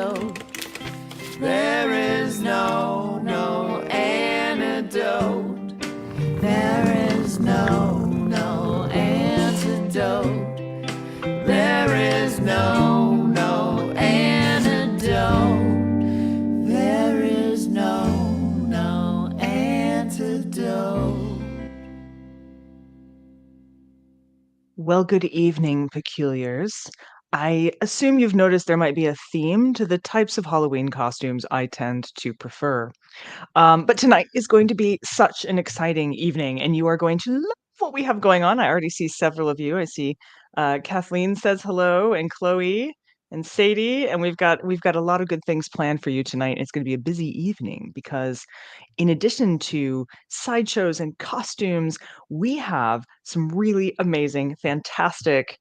antidote. There is no antidote. There is no antidote. There is no antidote. There is no antidote. Well, good evening, peculiars. I assume you've noticed there might be a theme to the types of Halloween costumes I tend to prefer. But tonight is going to be such an exciting evening, and you are going to love what we have going on. I already see several of you. I see Kathleen says hello, and Chloe and Sadie, and we've got a lot of good things planned for you tonight. It's going to be a busy evening because in addition to sideshows and costumes, we have some really amazing, fantastic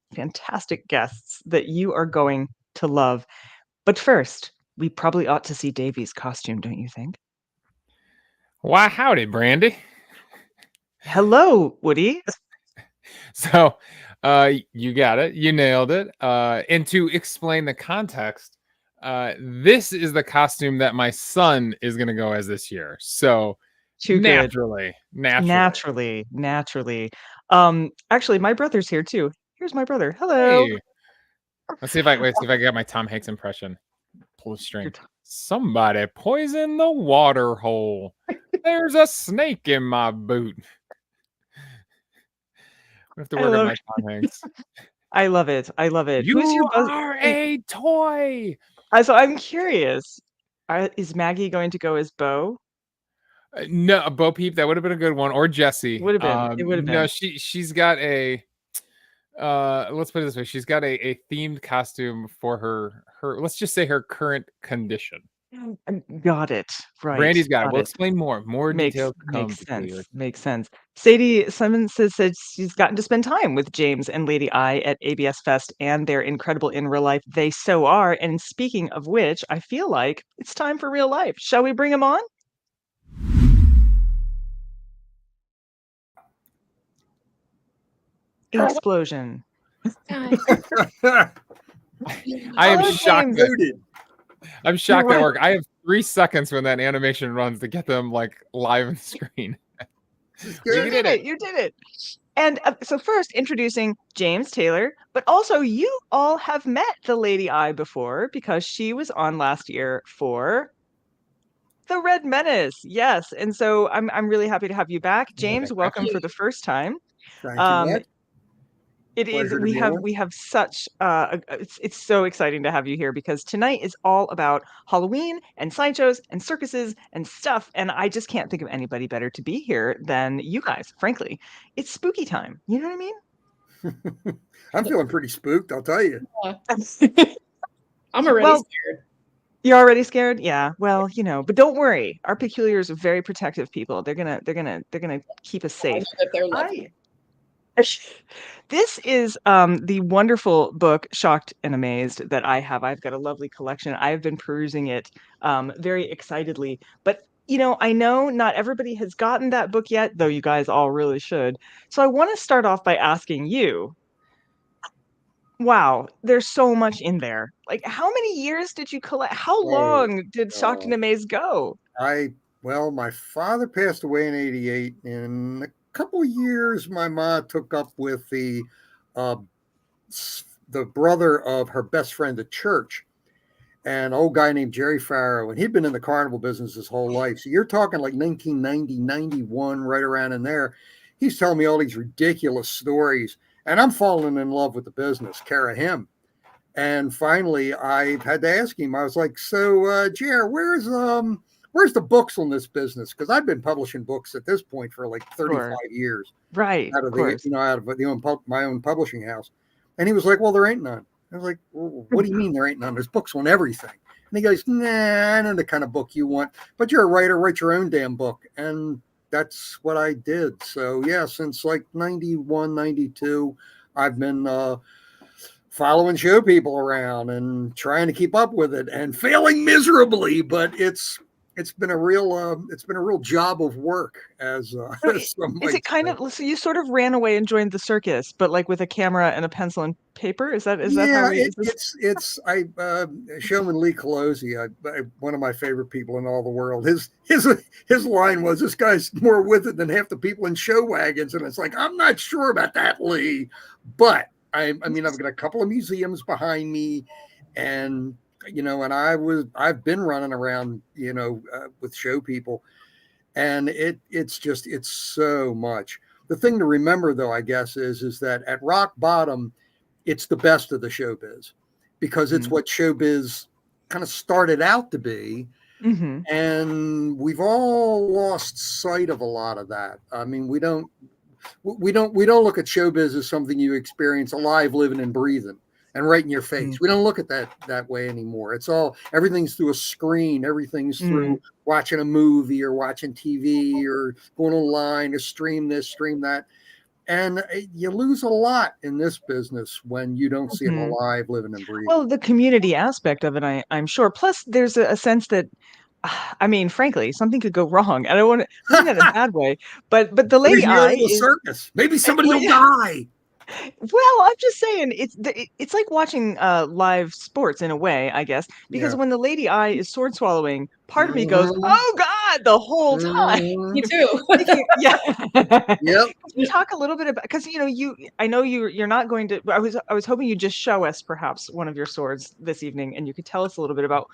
guests that you are going to love. But first, we probably ought to see Davy's costume, don't you think? Why, howdy, Brandy. Hello, Woody. So, you got it. You nailed it. And to explain the context, this is the costume that my son is going to go as this year. So, Too good. naturally. Actually, my brother's here too. Here's my brother. Hello. Hey. Let's see if I got my Tom Hanks impression. Pull the string. Somebody poison the water hole. There's a snake in my boot. I have to work on my Tom Hanks. I love it. You are a toy. So I'm curious. Is Maggie going to go as Bo? No, Bo Peep. That would have been a good one. Or Jessie. Would have been. It would have been. No, she's got a. Let's put it this way. She's got a themed costume for her. Let's just say her current condition. Got it. Right. Brandy's got it. We'll explain more. More details to come. Makes sense. Sadie Simon said she's gotten to spend time with James and Lady I at ABS Fest, and they're incredible in real life. They so are. And speaking of which, I feel like it's time for real life. Shall we bring them on? Explosion. I am shocked. I'm shocked that work. I have 3 seconds when that animation runs to get them like live on the screen. You did it. And so first introducing James Taylor, but also you all have met the Lady I before because she was on last year for the Red Menace. Yes. And so I'm really happy to have you back. James, welcome for the first time. Thank you. It is. We have such. It's so exciting to have you here because tonight is all about Halloween and sideshows and circuses and stuff. And I just can't think of anybody better to be here than you guys. Frankly, it's spooky time. You know what I mean? I'm feeling pretty spooked. I'll tell you. I'm already scared. You're already scared? Yeah. Well, but don't worry. Our peculiars are very protective people. They're gonna keep us safe. This is the wonderful book Shocked and Amazed that I have. I've got a lovely collection. I've been perusing it very excitedly. But, I know not everybody has gotten that book yet, though you guys all really should. So I want to start off by asking you, wow, there's so much in there. Like, how many years did you collect? How long did Shocked and Amazed go? Well, my father passed away in 88, and couple of years my mom took up with the brother of her best friend at church, an old guy named Jerry Farrow, and he'd been in the carnival business his whole life. So you're talking like 1990, 91, right around in there. He's telling me all these ridiculous stories, and I'm falling in love with the business, care of him. And finally I had to ask him, I was like, so Jer, where's the books on this business? Because I've been publishing books at this point for like 35 years. Right. Out of my own publishing house. And he was like, well, there ain't none. I was like, well, what do you mean there ain't none? There's books on everything. And he goes, nah, I know the kind of book you want, but you're a writer, write your own damn book. And that's what I did. So yeah, since like 91, 92, I've been following show people around and trying to keep up with it and failing miserably, but it's it's been a real job of work, as So as some is might it kind say. of so you sort of ran away and joined the circus, but like with a camera and a pencil and paper? Is that how Yeah, we is this? it's Showman Lee Colosi, one of my favorite people in all the world. His line was, "This guy's more with it than half the people in show wagons," and it's like, I'm not sure about that, Lee, but I mean, I've got a couple of museums behind me, and and I've been running around, with show people, and it's so much. The thing to remember, though, I guess, is that at rock bottom, it's the best of the showbiz, because it's Mhm. what showbiz kind of started out to be, Mhm. and we've all lost sight of a lot of that. I mean, we don't look at showbiz as something you experience alive, living, and breathing, and right in your face. Mm. We don't look at that way anymore. Everything's through a screen. Everything's Mm. through watching a movie or watching TV or going online to stream this, stream that. And you lose a lot in this business when you don't see them Mhm. alive, living, and breathing. Well, the community aspect of it, I'm sure. Plus, there's a sense that, I mean, frankly, something could go wrong. I don't want to mean that in a bad way, but the Lady Leave me out Eye of the is, circus. Maybe somebody well, will yeah. die. Well, I'm just saying it's like watching live sports in a way, I guess, because Yeah. when the Lady Eye is sword swallowing, part of me goes, Mhm. "Oh God!" the whole time. Me Mhm. too. Yeah. Yep. Can you talk a little bit about, because I know you're not going to. I was hoping you'd just show us perhaps one of your swords this evening, and you could tell us a little bit about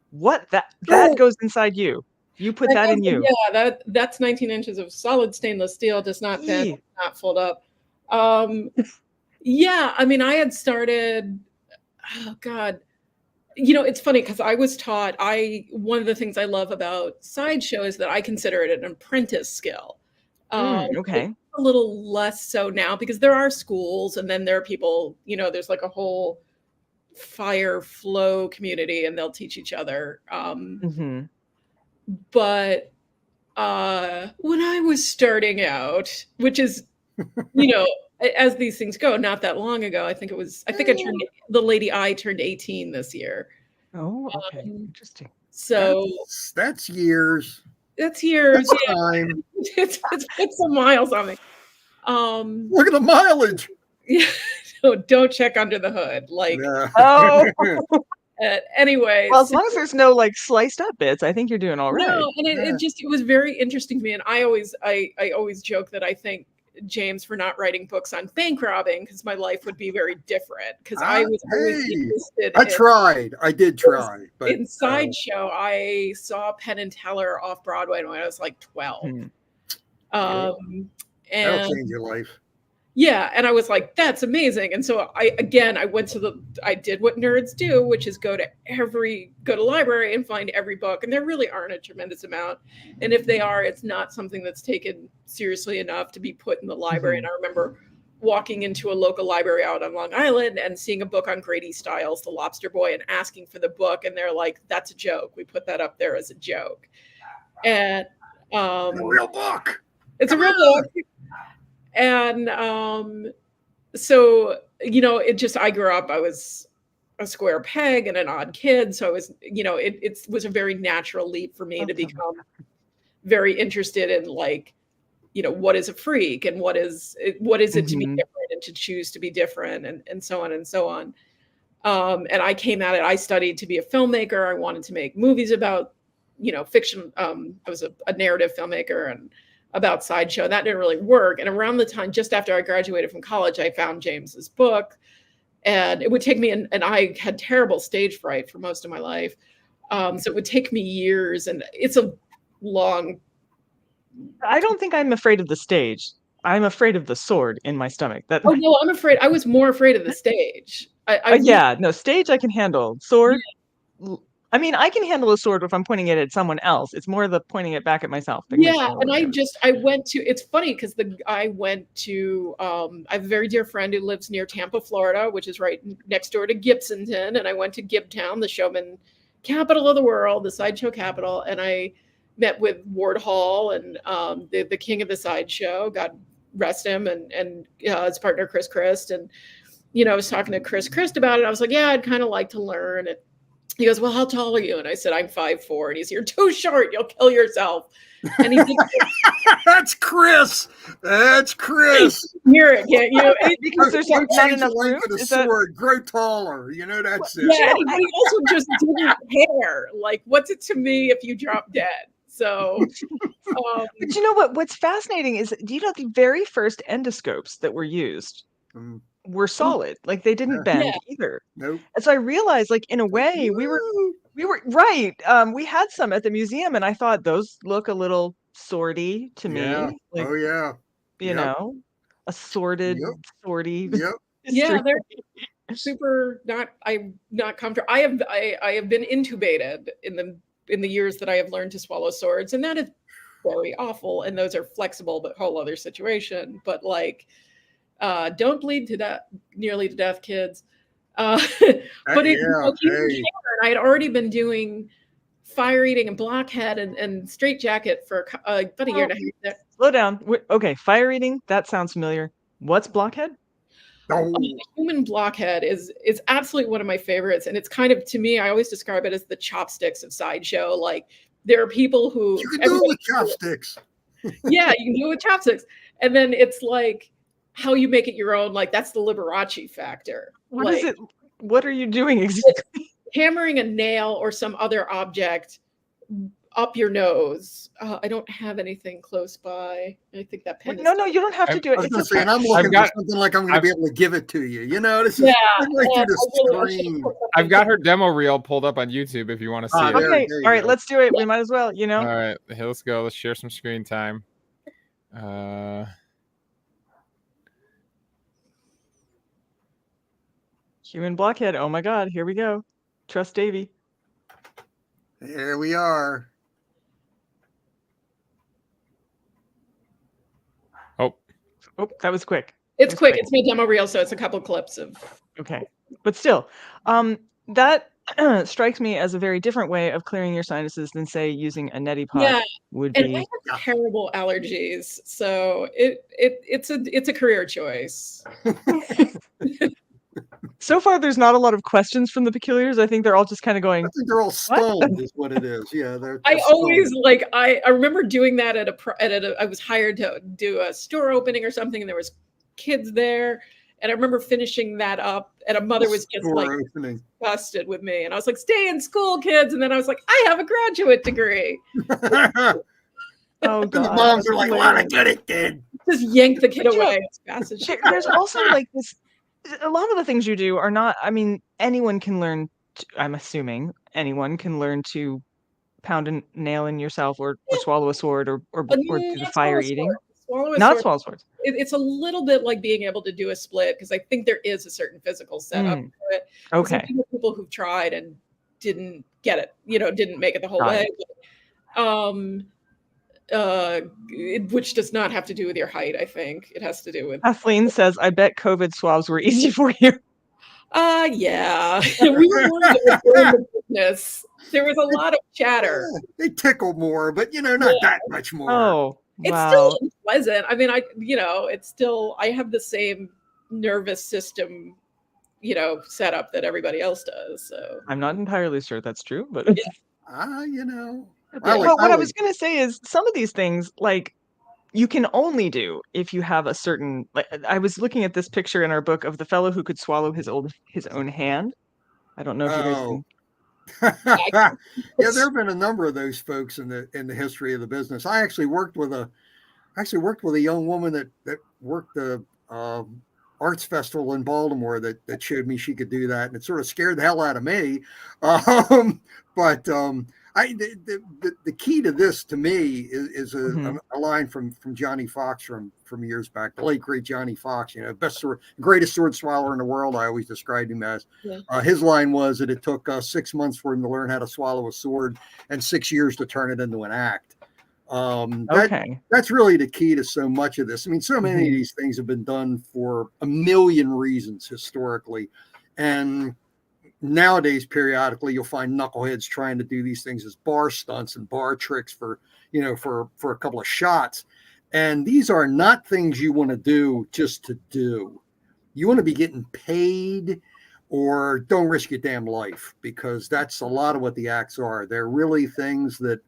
what that Oh, goes inside you. You put that in you. Yeah, that's 19 inches of solid stainless steel, does not bend, Yee. not fold up. Yeah, I mean, I had started, oh God, it's funny because I was taught, one of the things I love about Sideshow is that I consider it an apprentice skill. It's Okay. a little less so now because there are schools, and then there are people, there's like a whole fire flow community, and they'll teach each other. Hmm. But when I was starting out, which is, you know, as these things go, not that long ago, I think the Lady I turned 18 this year. Oh, okay. Um, Interesting. so that's years. that's years. That's Yeah, time. it's put some miles on me. Um, Look at the mileage. yeah, so don't check under the hood. Like, Yeah. Oh, anyway, well, as so long as there's no like sliced up bits, I think you're doing all right. no, and Yeah. it was very interesting to me. And I always joke that I thank James for not writing books on bank robbing, because my life would be very different. Because I was always Hey, interested I tried. I did try, but in Sideshow. I saw Penn and Teller off Broadway when I was like 12. Hmm. that'll And change your life. yeah, and I was like, that's amazing. And so I did what nerds do, which is go to library and find every book. And there really aren't a tremendous amount. And if they are, it's not something that's taken seriously enough to be put in the library. And I remember walking into a local library out on Long Island and seeing a book on Grady Stiles, The Lobster Boy, and asking for the book. And they're like, that's a joke. We put that up there as a joke. And A real book. it's a real book. And so, I grew up, I was a square peg and an odd kid. So I was, it was a very natural leap for me to become very interested in, like, what is a freak, and what is it to be different and to choose to be different, and so on and so on. And I came at it, I studied to be a filmmaker. I wanted to make movies about, fiction. I was a narrative filmmaker, and about Sideshow. That didn't really work. And around the time, just after I graduated from college, I found James's book, and it would take me, and I had terrible stage fright for most of my life. So it would take me years, and it's a long. I don't think I'm afraid of the stage. I'm afraid of the sword in my stomach. That Oh no, I'm afraid. I was more afraid of the stage. I yeah, no, stage I can handle. Sword, I mean, I can handle a sword if I'm pointing it at someone else. It's more the pointing it back at myself that makes me a and little nervous. I went to, it's funny because I went to, I have a very dear friend who lives near Tampa, Florida, which is right next door to Gibsonton. And I went to Gibtown, the showman capital of the world, the Sideshow capital. And I met with Ward Hall and the king of the Sideshow, God rest him, and his partner, Chris Christ. And, I was talking to Chris Christ about it. I was like, yeah, I'd kind of like to learn. He goes, well, how tall are you? And I said, I'm 5'4". And he's, you're too short. You'll kill yourself. And he did That's Chris. That's Chris. hear it, can't you? And Because there's Don't not change enough the room. length of the Is that sword. Grow taller. You know, that's it. yeah, and he also just didn't care. Like, what's it to me if you drop dead? So, but you know what? What's fascinating is, do you know the very first endoscopes that were used Mm, were solid, like they didn't Yeah. bend Yeah. either. nope. And so I realized, like, in a way, we were right. We had some at the museum, and I thought those look a little sorty to Yeah. me, like, Oh yeah. you Yep. know, a sorted, Yep. sorty Yep. yeah, history. they're super I'm not comfortable. I have been intubated in the years that I have learned to swallow swords, and that is very awful. And those are flexible, but whole other situation. But like, don't bleed to death, nearly to death, kids. But it, Yeah. like, even Hey. Taylor, I had already been doing fire eating and blockhead and straight jacket for about a year and a half. Slow down. Okay, fire eating, that sounds familiar. What's blockhead? Oh. Human blockhead is absolutely one of my favorites, and it's kind of, to me, I always describe it as the chopsticks of Sideshow. Like, there are people who You can do it with chopsticks. yeah, you can do it with chopsticks, and then it's like how you make it your own. Like, that's the Liberace factor. What like, is it? What are you doing exactly? hammering a nail or some other object up your nose. I don't have anything close by. I think that pen. No, you don't have to do I it. was It's going to say, okay. and I'm looking got- for something like I'm going to be able to give it to you. You know, this is Yeah, right through the I should screen. put I've got her demo reel pulled up on YouTube if you want to see it. There- Okay, there you all right, go. let's do it. We might as well, you know. All right, here, let's go. Let's share some screen time. Human blockhead. Oh my God, here we go. Trust Davy. There we are. Oh, that was quick. It's That's quick. great. It's my demo reel, so it's a couple clips of. Okay, but still, that strikes me as a very different way of clearing your sinuses than, say, using a neti pot Yeah, would and be. I have terrible allergies, so it's a career choice. So far, there's not a lot of questions from the peculiars. I think they're all just kind of I going, think they're all stoned, is what it is. Yeah, they're. I stoned. always like I remember doing that at I was hired to do a store opening or something, and there was kids there, and I remember finishing that up, and a mother was just Door like opening. disgusted with me, and I was like, "Stay in school, kids," and then I was like, "I have a graduate degree." oh And the God. moms are that's like, "Let hilarious. it get it, kid." Just yank the kid But, you know, away as fast as she There's also like this. A lot of the things you do are not. I mean, anyone can learn. I'm assuming anyone can learn to pound a nail in yourself, or swallow a sword, or do the not fire swallow a eating. sword. Swallow a Not sword. swallow swords. It's a little bit like being able to do a split, because I think there is a certain physical setup to it. 'Cause I Okay. think of people who've tried and didn't get it, didn't make it the whole Got way. Which does not have to do with your height. I think it has to do with. Kathleen says, "I bet COVID swabs were easy for you." Yeah, we were one of those in the business. There was a lot of chatter. They tickle more, but not that much more. Oh, It's wow. still unpleasant. I mean, it's still, I have the same nervous system, setup that everybody else does. So I'm not entirely sure that's true, but I well, what I like- was going to say is some of these things, like, you can only do if you have a certain. Like, I was looking at this picture in our book of the fellow who could swallow his own hand. I don't know if you guys Oh. can. Yeah, there have been a number of those folks in the history of the business. I actually worked with a young woman that worked the arts festival in Baltimore that showed me she could do that, and it sort of scared the hell out of me. But the key to this, to me, is a line from Johnny Fox from years back, the late great Johnny Fox. Greatest sword swallower in the world. I always described him as. Yeah. His line was that it took 6 months for him to learn how to swallow a sword and 6 years to turn it into an act. Okay. That's really the key to so much of this. I mean, so many of these things have been done for a million reasons historically, and nowadays periodically you'll find knuckleheads trying to do these things as bar stunts and bar tricks for a couple of shots, and these are not things you want to do just to do. You want to be getting paid, or don't risk your damn life, because that's a lot of what the acts are. They're really things that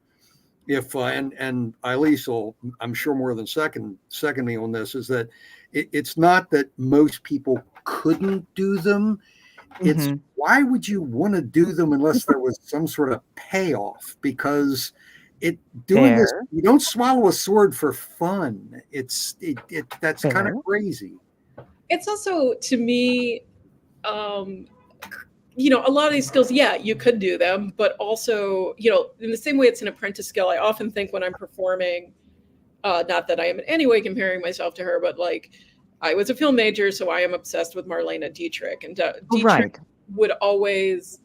if and Eilis will, I'm sure, more than second me on this, is that it's not that most people couldn't do them. It's why would you want to do them unless there was some sort of payoff? Because doing this, you don't swallow a sword for fun. That's kind of crazy. It's also, to me, you know, a lot of these skills, yeah, you could do them, but also, you know, in the same way it's an apprentice skill, I often think when I'm performing, not that I am in any way comparing myself to her, but like, I was a film major, so I am obsessed with Marlene Dietrich. And Dietrich would always,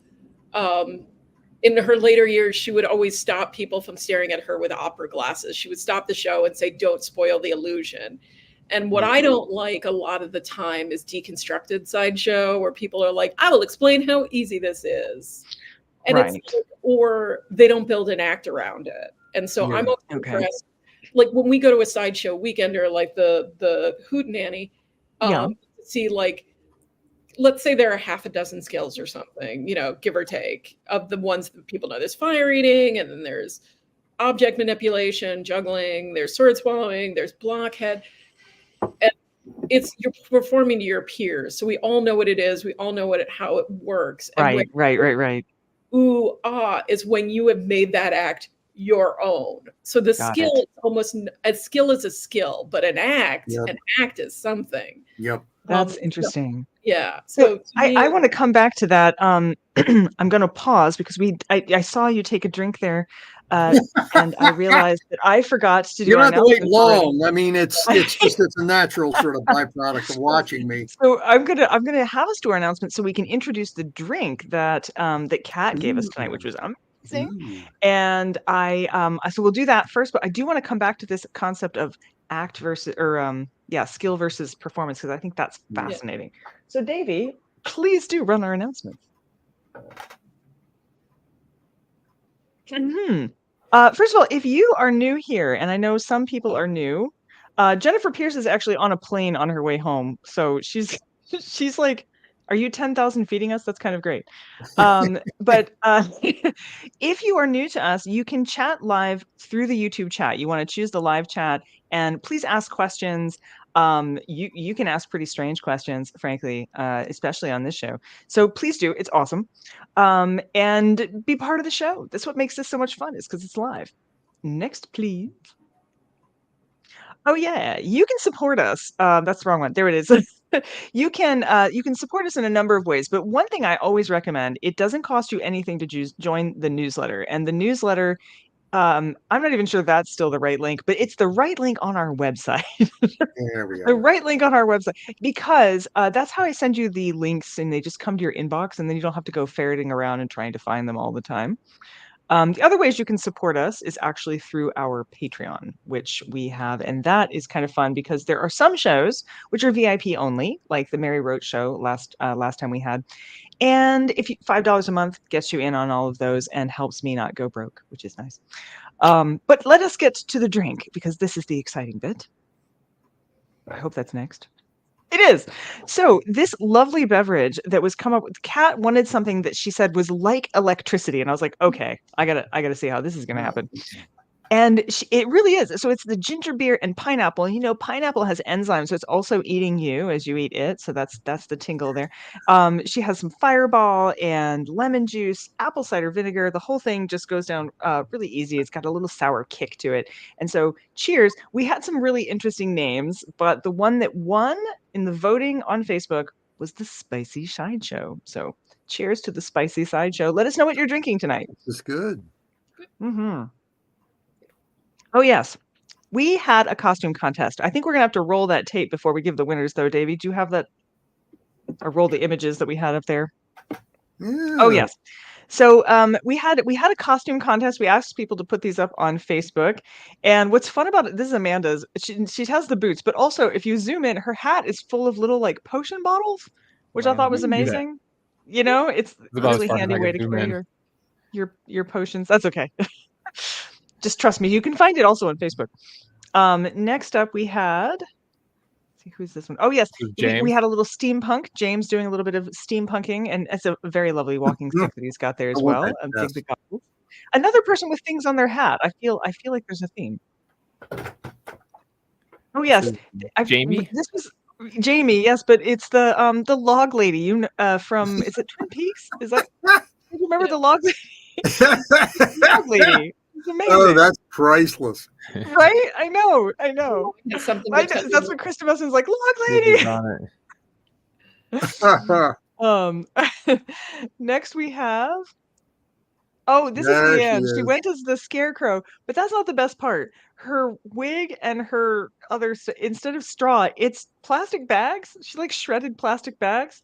in her later years, she would always stop people from staring at her with opera glasses. She would stop the show and say, "Don't spoil the illusion." And what I don't like a lot of the time is deconstructed Sideshow, where people are like, "I will explain how easy this is." And it's, or they don't build an act around it. And so I'm also impressed. Like when we go to a Sideshow weekender, like the Hootenanny, see, like, let's say there are half a dozen skills or something, you know, give or take, of the ones that people know. There's fire eating, and then there's object manipulation, juggling, there's sword swallowing, there's blockhead. And you're performing to your peers. So we all know what it is. We all know how it works. And Right. Ooh, ah, is when you have made that act your own. So the skill is almost, a skill is a skill, but an act is something. Yep. That's interesting. Yeah. So I want to come back to that. I'm going to pause because I saw you take a drink there, and I realized that I forgot to do. You don't have to wait long. I mean, it's a natural sort of byproduct of watching me. So I'm gonna have us do our announcement so we can introduce the drink that Kat gave us tonight, which was amazing. And so we'll do that first, but I do want to come back to this concept of act versus skill versus performance, because I think that's fascinating. So Davey, please do run our announcement. First of all, if you are new here, and I know some people are new, Jennifer Pierce is actually on a plane on her way home. So she's like, "Are you 10,000 feeding us?" That's kind of great. But if you are new to us, you can chat live through the YouTube chat. You want to choose the live chat, and please ask questions. You can ask pretty strange questions, frankly, especially on this show. So please do. It's awesome. And be part of the show. That's what makes this so much fun, is because it's live. Next, please. Oh yeah, you can support us. That's the wrong one. There it is. You can support us in a number of ways, but one thing I always recommend, it doesn't cost you anything to join the newsletter. And the newsletter, I'm not even sure that's still the right link, but it's the right link on our website. There we The are. right link on our website, because that's how I send you the links, and they just come to your inbox, and then you don't have to go ferreting around and trying to find them all the time. The other ways you can support us is actually through our Patreon, which we have, and that is kind of fun because there are some shows which are VIP only, like the Mary Roach show last time we had, and if $5 a month gets you in on all of those and helps me not go broke, which is nice. But let us get to the drink, because this is the exciting bit. I hope that's next. It is. So this lovely beverage that was come up with, Kat wanted something that she said was like electricity. And I was like, okay, I gotta see how this is going to happen. And it really is. So it's the ginger beer and pineapple. And, you know, pineapple has enzymes, so it's also eating you as you eat it. So that's the tingle there. She has some Fireball and lemon juice, apple cider vinegar. The whole thing just goes down really easy. It's got a little sour kick to it. And so cheers. We had some really interesting names, but the one that won in the voting on Facebook was the Spicy Sideshow. So cheers to the Spicy Sideshow. Let us know what you're drinking tonight. This is good. Oh, yes. We had a costume contest. I think we're going to have to roll that tape before we give the winners, though, Davey. Do you have that? Or roll the images that we had up there? Yeah. Oh, yes. So we had a costume contest. We asked people to put these up on Facebook. And what's fun about it, this is Amanda's. She has the boots, but also if you zoom in, her hat is full of little like potion bottles, which I thought was amazing. You know, it's a really handy way to carry your potions. That's okay. Just trust me. You can find it also on Facebook. Next up, we had. see who's this one. Oh yes, So we James. had a little steampunk. James doing a little bit of steampunking, and it's a very lovely walking stick that he's got there as I want well. that A vest. big goggles. Another person with things on their hat. I feel like there's a theme. Oh yes, Jamie? this was Jamie. Yes, but it's the log lady. From is it Twin Peaks? Is that? You remember the log lady? Log lady. It's amazing. Oh, that's priceless. Right? I know. It's something I with know, something- that's what Krista Messon's like, log lady. Next we have. Oh, this is There she Leanne. She is. went as the scarecrow, but that's not the best part. Her wig and her instead of straw, it's plastic bags. She like shredded plastic bags.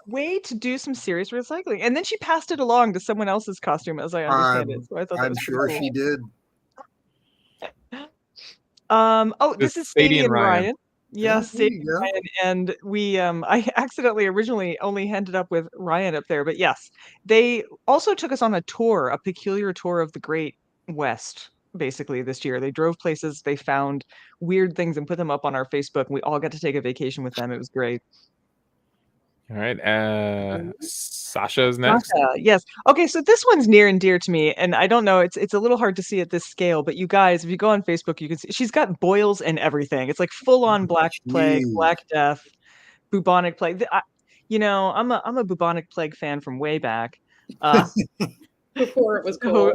Way to do some serious recycling. And then she passed it along to someone else's costume, as I understand it. So I thought that I'm was sure pretty she did. cool. Oh, this is Sadie and Ryan. Yes, there Sadie you and go. Ryan, and we I accidentally originally only ended up with Ryan up there, but yes, they also took us on a tour, a peculiar tour of the Great West, basically this year. They drove places, they found weird things and put them up on our Facebook, and we all got to take a vacation with them. It was great. All right. Sasha's next. Sasha, yes. Okay, so this one's near and dear to me, and I don't know, it's a little hard to see at this scale, but you guys, if you go on Facebook, you can see she's got boils and everything. It's like full on Black Plague, Jeez. Black Death, bubonic plague. I'm a bubonic plague fan from way back. before it was So cool.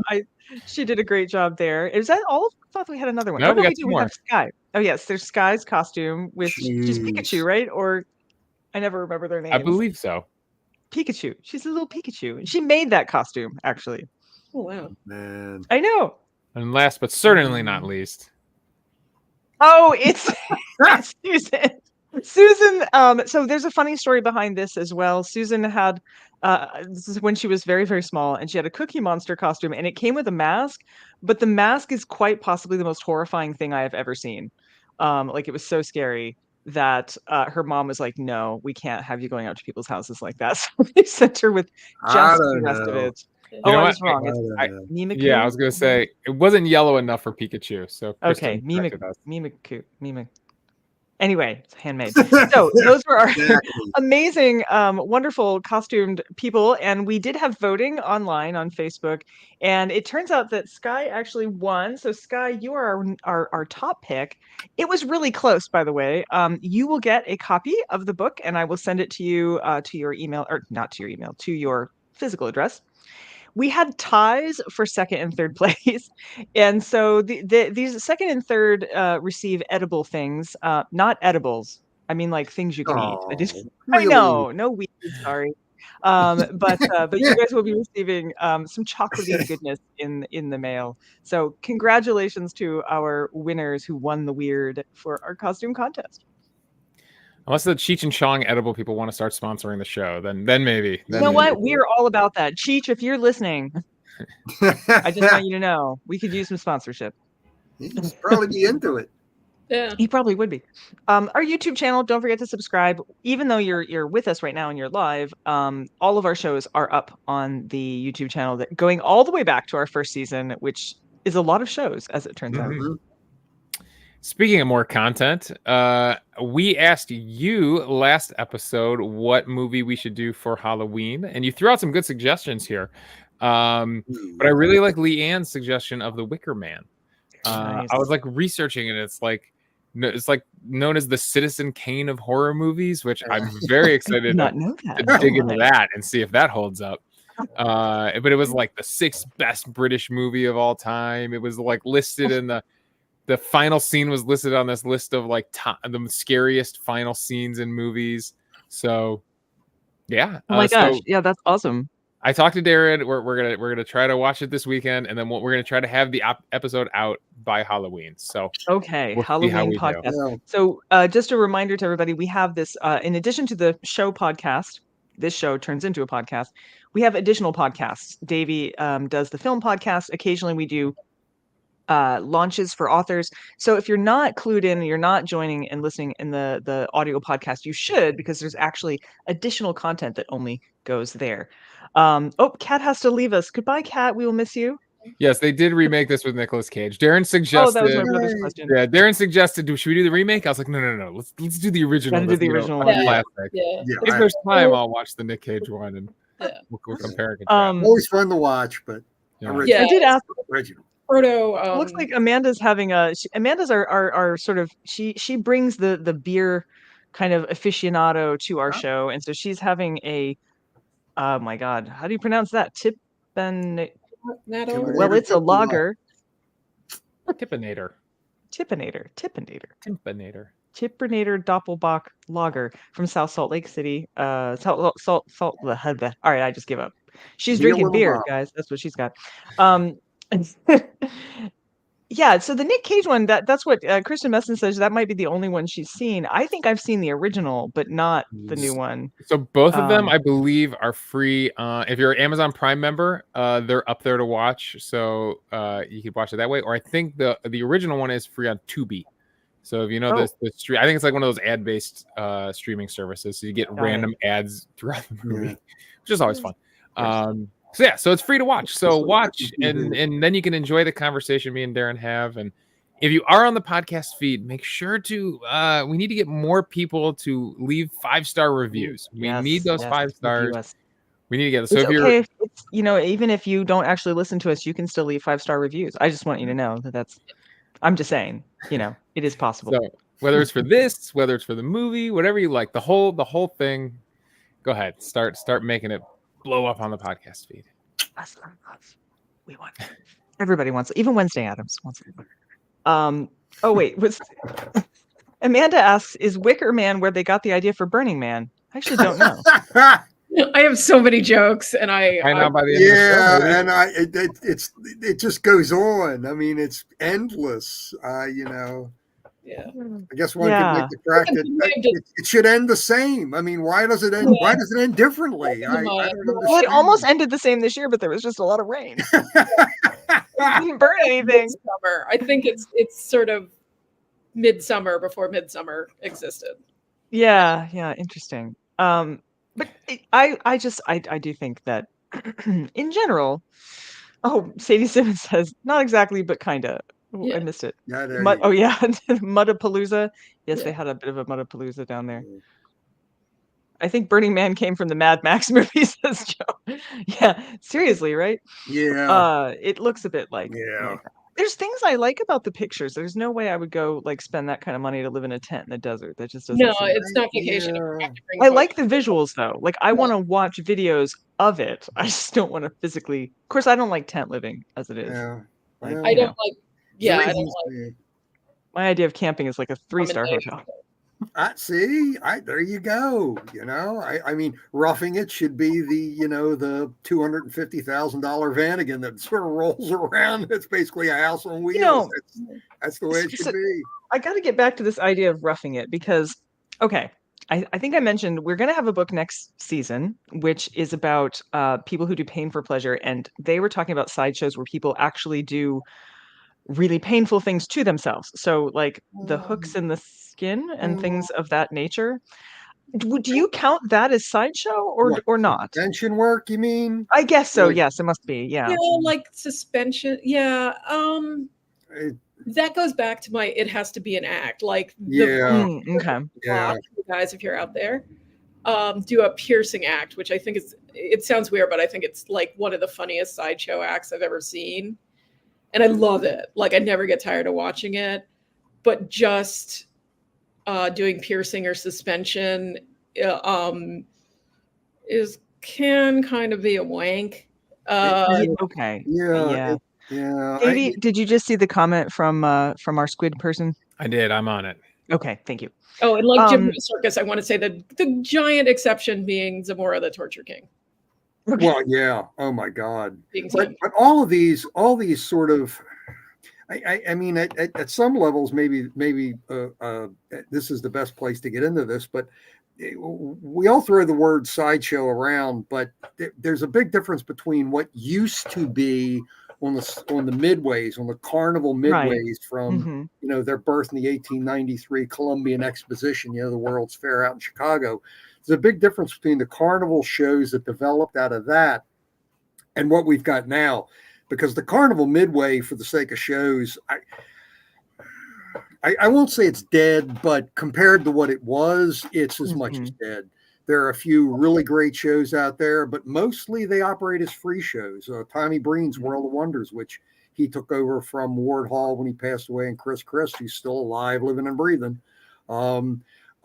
she did a great job there. Is that all? I thought we had another one. No, Oh we no, got we two do. We more. have Sky. Oh yes, there's Sky's costume with she's Jeez. Pikachu, right? Or I never remember their names. I believe so. Pikachu. She's a little Pikachu, and she made that costume actually. Oh wow. Man. I know. And last but certainly not least, Oh, it's it's Susan. Susan, so there's a funny story behind this as well. Susan had this is when she was very, very small, and she had a Cookie Monster costume, and it came with a mask, but the mask is quite possibly the most horrifying thing I have ever seen. Like it was so scary that her mom was like, "No, we can't have you going out to people's houses like that." So they sent her with I just the don't rest of know. it. You Oh, know I what? was wrong. I It's don't I- know. Mimiku. yeah, I was gonna say it wasn't yellow enough for Pikachu. So Okay, Kristen corrected us. Mimiku. Anyway, it's handmade. So those were our Exactly. amazing, wonderful costumed people, and we did have voting online on Facebook, and it turns out that Sky actually won. So Sky, you are our top pick. It was really close, by the way. You will get a copy of the book, and I will send it to you to your email, or not to your email, to your physical address. We had ties for second and third place, and so these second and third receive edible things, not edibles. I mean, like things you can eat. Oh, I really? know, no weed, sorry. But you guys will be receiving some chocolatey goodness in the mail. So congratulations to our winners who won the weird for our costume contest. Unless the Cheech and Chong edible people want to start sponsoring the show, then maybe. You Then know maybe. what? We are all about that. Cheech, if you're listening, I just want you to know we could use some sponsorship. He'd probably be into it. Yeah. He probably would be. Our YouTube channel, don't forget to subscribe. Even though you're with us right now and you're live, all of our shows are up on the YouTube channel, that going all the way back to our first season, which is a lot of shows, as it turns out. Mhm. Speaking of more content, we asked you last episode what movie we should do for Halloween, and you threw out some good suggestions here. But I really like Leanne's suggestion of The Wicker Man. Nice. I was like researching it. It's like known as the Citizen Kane of horror movies, which I'm very I excited did not know that. to dig Oh into my. that and see if that holds up. But it was like the 6th best British movie of all time. It was like listed in the final scene was listed on this list of like the scariest final scenes in movies. So yeah. Oh my gosh. So Yeah, that's awesome. I talked to Darren. We're gonna try to watch it this weekend, and then we're gonna try to have the episode out by Halloween. So Okay, we'll see how Halloween we do. podcast. Yeah. So just a reminder to everybody, we have this, in addition to the show podcast, this show turns into a podcast. We have additional podcasts. Davey does the film podcast. Occasionally we do launches for authors. So if you're not clued in, you're not joining and listening in the audio podcast, you should, because there's actually additional content that only goes there. Oh, Kat has to leave us. Goodbye, Kat. We will miss you. Yes, they did remake this with Nicolas Cage. Darren Oh, that was my suggested. brother's Yay. question. Yeah, Darren suggested, should we do the remake? I was like, no. Let's do the original. Gotta do That's, the original a one. Yeah. classic. Yeah. Yeah, If I- there's time, I'll watch the Nick Cage one and Yeah. we'll compare and contrast. always fun to watch, but Yeah. original. Yeah. I did ask. Original. Proto. It looks like Amanda's having Amanda's are sort of she brings the beer kind of aficionado to our show, and so she's having a oh my god, how do you pronounce that? Natto. Well, it's a lager. Tippinator. Tippinator. Tippinator Doppelbock Lager from South Salt Lake City. Salt. All right, I just give up. She's Beer drinking little beer, Bob. guys. That's what she's got. Yeah, so the Nick Cage one, that's what Kristen Messon says. That might be the only one she's seen. I think I've seen the original, but not the new one. So both of them, Um, I believe, are free. If you're an Amazon Prime member, they're up there to watch, so you could watch it that way. Or I think the original one is free on Tubi. So if you know Oh. the stream, I think it's like one of those ad-based streaming services. So you get Got random ads throughout the movie, Yeah. which is always fun. So yeah, so it's free to watch. So watch, and then you can enjoy the conversation me and Darren have. And if you are on the podcast feed, make sure to we need to get more people to leave 5-star reviews. We need those 5 stars. review us. We need to get it. So It's if you're okay if it's, even if you don't actually listen to us, you can still leave 5-star reviews. I just want you to know that's. I'm just saying, it is possible. so whether it's for this, whether it's for the movie, whatever you like, the whole thing, go ahead, start making it blow up on the podcast feed. We want everybody wants, even Wednesday Addams wants it. Oh wait, Amanda asks, is Wicker Man where they got the idea for Burning Man? I actually don't know. I have so many jokes, and I Find out by the end of the show. maybe. And it just goes on. I mean, it's endless. yeah. I guess one could make the crack that it should end the same. I mean, why does it end? Why does it end differently? I don't Well, it understand. almost ended the same this year, but there was just a lot of rain. It didn't burn anything. Midsummer. I think it's sort of midsummer before midsummer existed. Yeah, interesting. But I do think that in general. Oh, Sadie Simmons says not exactly, but kinda. Ooh, I Yeah. missed it. Yeah, there Mud, you go. oh yeah, Mudapalooza. Yes, Yeah. they had a bit of a Mudapalooza down there. Yeah. I think Burning Man came from the Mad Max movie, says Joe. Yeah, seriously, right? Yeah. It looks a bit like. Yeah. There's things I like about the pictures. There's no way I would go spend that kind of money to live in a tent in the desert. That just doesn't. No, seem it's not vacation. Yeah. I like the visuals though. I want to watch videos of it. I just don't want to physically. Of course, I don't like tent living as it is. Yeah. Like, I you don't know, like. Yeah, I don't Reasons like. to- my idea of camping is like a 3-star accommodations. hotel. There you go. I mean, roughing it should be the $250,000 Vanagon that sort of rolls around. It's basically a house on wheels. That's the way it should be. I got to get back to this idea of roughing it because, okay, I think I mentioned we're going to have a book next season, which is about people who do pain for pleasure. And they were talking about sideshows where people actually do really painful things to themselves. So like the hooks in the skin and things of that nature. Do you count that as sideshow or not? Tension work, you mean? I guess so. Like- Yes, it must be. Yeah. Yeah, like suspension. Yeah. That goes back to it has to be an act. Like Yeah. Okay. Yeah. you guys, if you're out there, do a piercing act, which I think it sounds weird, but I think it's like one of the funniest sideshow acts I've ever seen. And I love it. Like I never get tired of watching it, but just doing piercing or suspension can kind of be a wank. Okay. Yeah. Yeah. Katie, did you just see the comment from our squid person? I did. I'm on it. Okay, thank you. Oh, and like Jim Circus, I want to say that the giant exception being Zamora the Torture King. Well, yeah. Oh my God. Being But all these sort of, I mean, at some levels, maybe this is the best place to get into this, but we all throw the word sideshow around, but there's a big difference between what used to be on the midways, on the carnival midways from their birth in the 1893 Columbian Exposition, the World's Fair out in Chicago. There's a big difference between the carnival shows that developed out of that and what we've got now. because the carnival midway, for the sake of shows, I won't say it's dead, but compared to what it was, it's as much as dead. There are a few really great shows out there, but mostly they operate as free shows. Tommy Breen's World of Wonders, which he took over from Ward Hall when he passed away, and Chris Christ, who's still alive, living and breathing.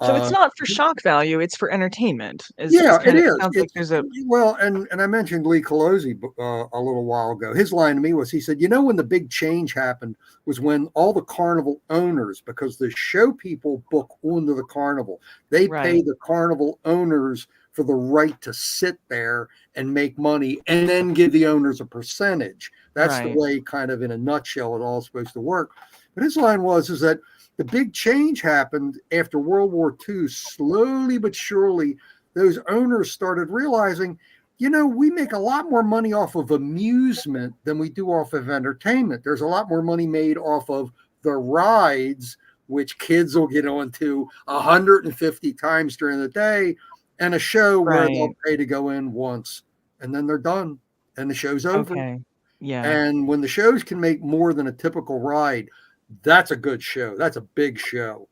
So it's not for shock value; it's for entertainment. It is. Sounds like there's a well, and I mentioned Lee Colosi a little while ago. His line to me was, he said, when the big change happened was when all the carnival owners, because the show people book onto the carnival, they pay the carnival owners for the right to sit there and make money, and then give the owners a percentage. That's the way, kind of in a nutshell, it all supposed to work. But his line is that the big change happened after World War II. Slowly but surely, those owners started realizing, we make a lot more money off of amusement than we do off of entertainment. There's a lot more money made off of the rides, which kids will get onto 150 times during the day, and a show where they'll pay to go in once, and then they're done, and the show's over. Okay. Yeah. And when the shows can make more than a typical ride, that's a good show. That's a big show.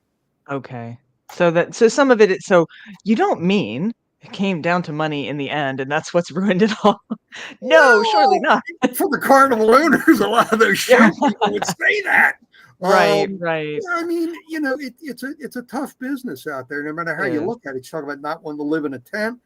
Okay. So some of it, so you don't mean it came down to money in the end, and that's what's ruined it all? No, surely not. For the carnival owners, a lot of those show people would say that. Right. I mean, it's a tough business out there, no matter how you look at it. You talk about not wanting to live in a tent.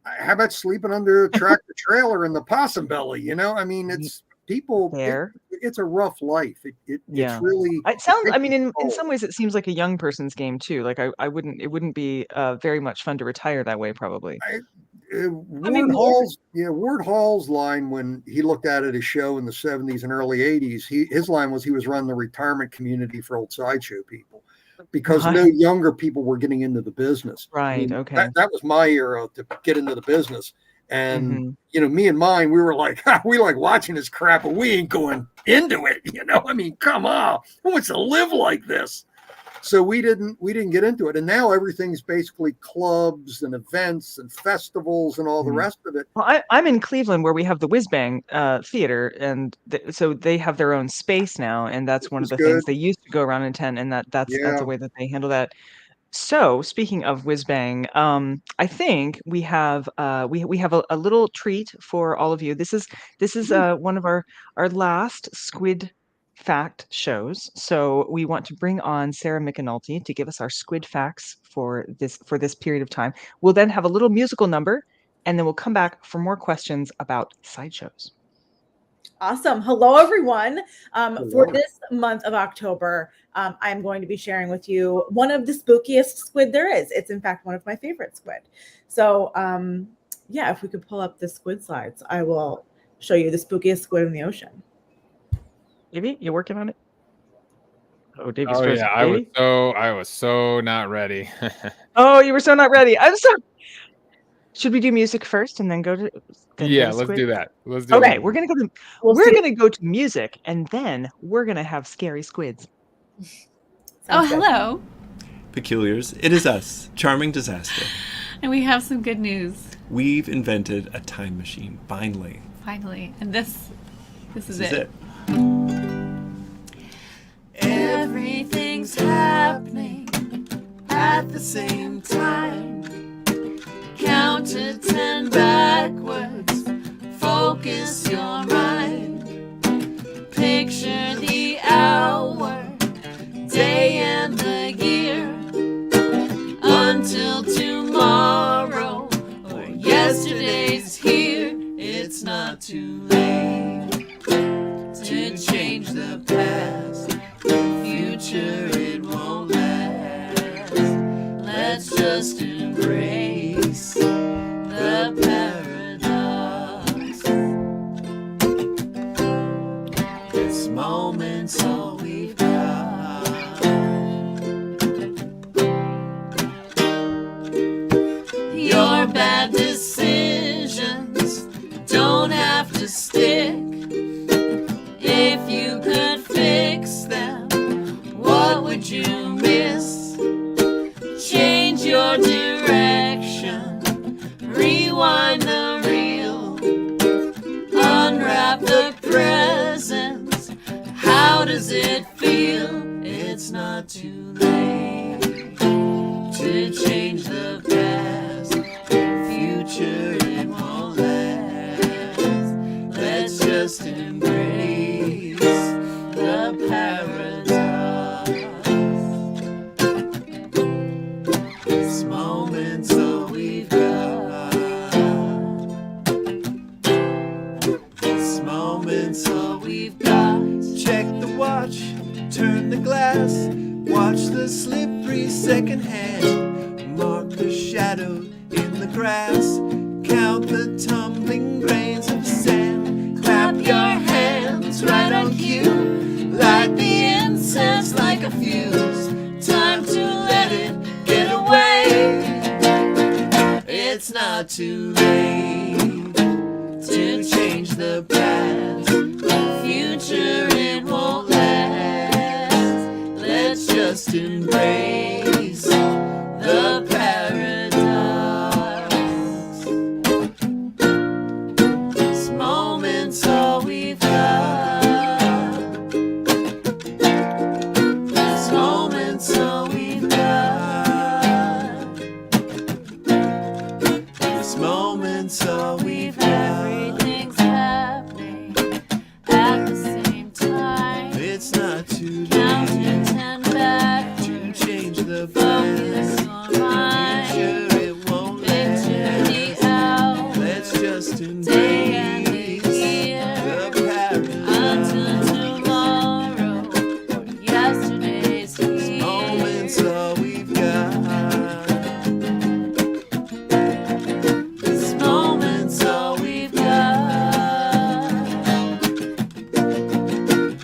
How about sleeping under a tractor trailer in the possum belly? I mean, it's people there. It's a rough life. It's really. It sounds. I mean, in some ways, it seems like a young person's game too. Like it wouldn't be very much fun to retire that way, probably. Ward Hall's line when he looked at it, a show in the 70s and early 80s, his line was he was running the retirement community for old Sideshow people, because no younger people were getting into the business. Right. Okay. That was my era to get into the business. And, me and mine, we were like, we like watching this crap, but we ain't going into it. I mean, come on, who wants to live like this? So we didn't get into it. And now everything's basically clubs and events and festivals and all the rest of it. Well, I'm in Cleveland, where we have the Whiz Bang Theater. And so they have their own space now. And that's one of the things they used to go around in tent. And that's the way that they handle that. So speaking of Whiz Bang, I think we have a little treat for all of you. This is one of our last Squid fact shows. So we want to bring on Sarah McAnulty to give us our Squid facts for this period of time. We'll then have a little musical number, and then we'll come back for more questions about sideshows. Awesome. Hello, everyone. For this month of October, I'm going to be sharing with you one of the spookiest squid there is. It's, in fact, one of my favorite squid. So, if we could pull up the squid slides, I will show you the spookiest squid in the ocean. Davey, you working on it? Oh, Davey's I was so not ready. Oh, you were so not ready. I'm so. Should we do music first and then go to? Let's do that. Okay, we're gonna go to music, and then we're gonna have scary squids. Hello, Peculiars. It is us, Charming Disaster. And we have some good news. We've invented a time machine, finally. And this is it. Everything's happening at the same time. Count to 10 backwards. Focus your mind. Picture the hour, day and the year. Until tomorrow or yesterday's here. It's not too late to change the past. The future, it won't last. Let's just embrace the paradox. This moment's all we've got. Your bad decisions don't have to stick. If you could fix them, what would you miss? Change your direction, rewind the reel, unwrap the present. does it feel? It's not too late to change the past. Future, it won't last. Let's just embrace the paradox. This moment's all we've got. This moment's all we've got. Check the watch, turn the glass, watch the slippery second hand, mark the shadow in the grass, count the tumbling grains of sand, clap your hands right on cue, light the incense like a fuse, time to let it get away. It's not too late to change the past. Future, it won't last. Let's just embrace the paradox. This moment's all we've got. This moment's all we've got. This moment's all we've got. Everything's happening at the same time. It's not too Count to late 10 back. to change the Focus past. on mine. Future, it won't Picture last. the hour. Let's just Day and the embrace year. the paradox. Until tomorrow. Or yesterday's here. Moment's all we've got. This moment's all we've got.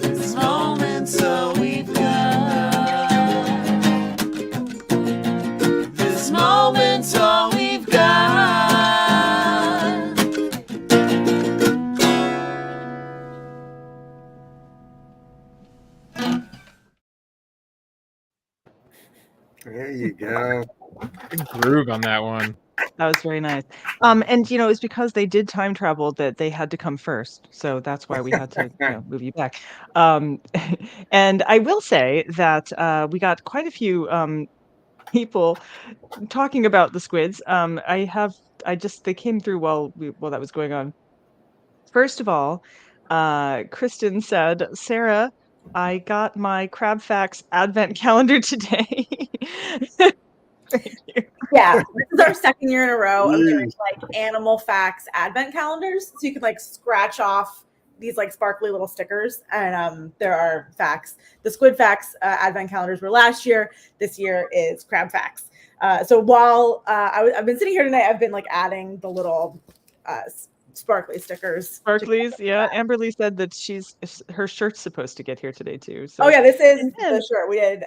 This moment's all we've got. This moment's all we've got. There you go. Big groove on that one. That was very nice. And you know, it's because they did time travel that they had to come first. So that's why we had to move you back. And I will say that we got quite a few people talking about the squids. They came through while that was going on. First of all, Kristen said, Sarah, I got my Crab Facts Advent calendar today. Thank you. Yeah, this is our second year in a row of doing like animal facts advent calendars. So you could like scratch off these like sparkly little stickers, and there are facts. The squid facts advent calendars were last year. This year is crab facts. So while I've been sitting here tonight, I've been like adding the little sparkly stickers. Sparklies, yeah. Amberly said that her shirt's supposed to get here today too. So Oh yeah, this is the shirt we did.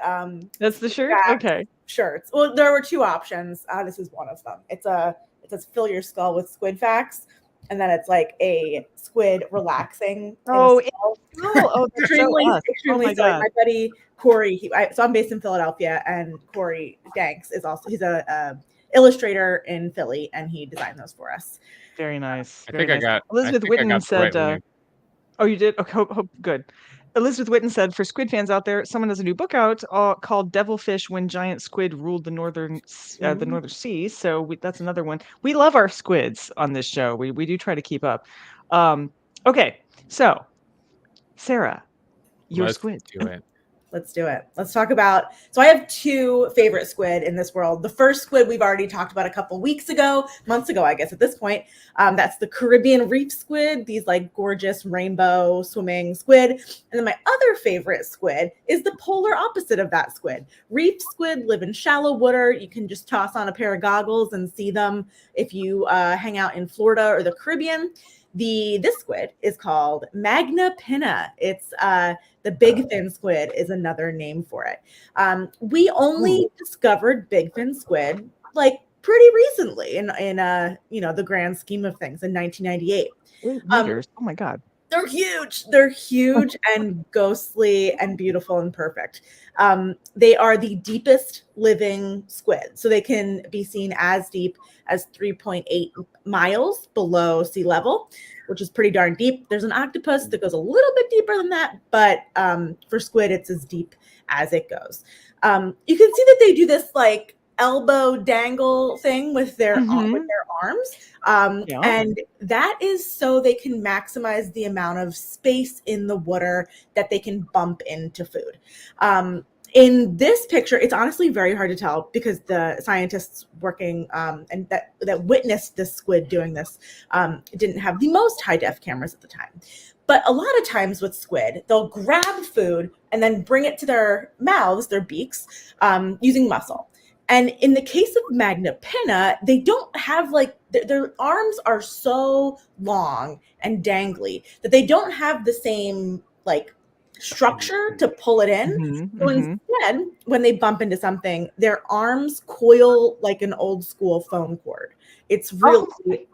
that's the shirt. Facts Okay. shirts. Well, there were two options. This is one of them. It says fill your skull with squid facts, and then it's like a squid relaxing. Oh, in a skull. Oh, that's so extremely, us. extremely Oh my silly. God. My buddy Corey, so I'm based in Philadelphia, and Corey Danks he's a illustrator in Philly, and he designed those for us. Very nice. I very think I nice. got. Elizabeth I think I Witten got the said, right link. oh, you did? Okay, good. Elizabeth Witten said, for squid fans out there, someone has a new book out called Devilfish When Giant Squid Ruled the Northern Sea. So that's another one. We love our squids on this show. We do try to keep up. Okay, so Sarah, your Let's squid. do it. Let's do it. Let's talk about. So I have two favorite squid in this world. The first squid we've already talked about a couple months ago, I guess at this point. That's the Caribbean reef squid, these like gorgeous rainbow swimming squid. And then my other favorite squid is the polar opposite of that squid. Reef squid live in shallow water. You can just toss on a pair of goggles and see them if you hang out in Florida or the Caribbean. This squid is called Magna pinna. It's the big fin squid is another name for it. We only discovered big fin squid like pretty recently in the grand scheme of things in 1998. 8 meters. Oh my God. They're huge. They're huge and ghostly and beautiful and perfect. They are the deepest living squid. So they can be seen as deep as 3.8 miles below sea level. which is pretty darn deep. There's an octopus that goes a little bit deeper than that, but for squid, it's as deep as it goes. You can see that they do this like elbow dangle thing with their arms, and that is so they can maximize the amount of space in the water that they can bump into food. In this picture, it's honestly very hard to tell because the scientists working and that witnessed this squid doing this didn't have the most high-def cameras at the time. But a lot of times with squid, they'll grab food and then bring it to their mouths, their beaks, using muscle. And in the case of Magna pinna, they don't have like, their arms are so long and dangly that they don't have the same like structure to pull it in. So instead, when they bump into something, their arms coil like an old school phone cord. It's really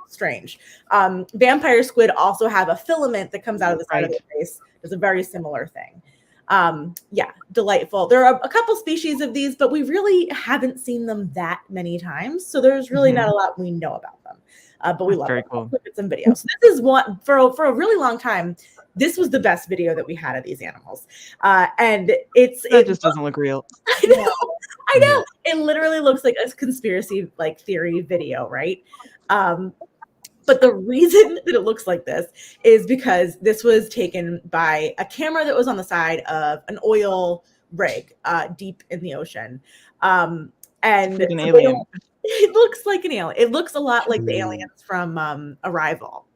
strange. Vampire squid also have a filament that comes out of the side of their face. It's a very similar thing. Yeah, delightful. There are a couple species of these, but we really haven't seen them that many times. So there's really not a lot we know about them. But we love them. Cool. Look at some videos. So this is one for a really long time. This was the best video that we had of these animals. And it just doesn't look real. I know. It literally looks like a conspiracy like theory video, right? But the reason that it looks like this is because this was taken by a camera that was on the side of an oil rig deep in the ocean. And like an alien. It looks like an alien. It looks a lot like the aliens from Arrival.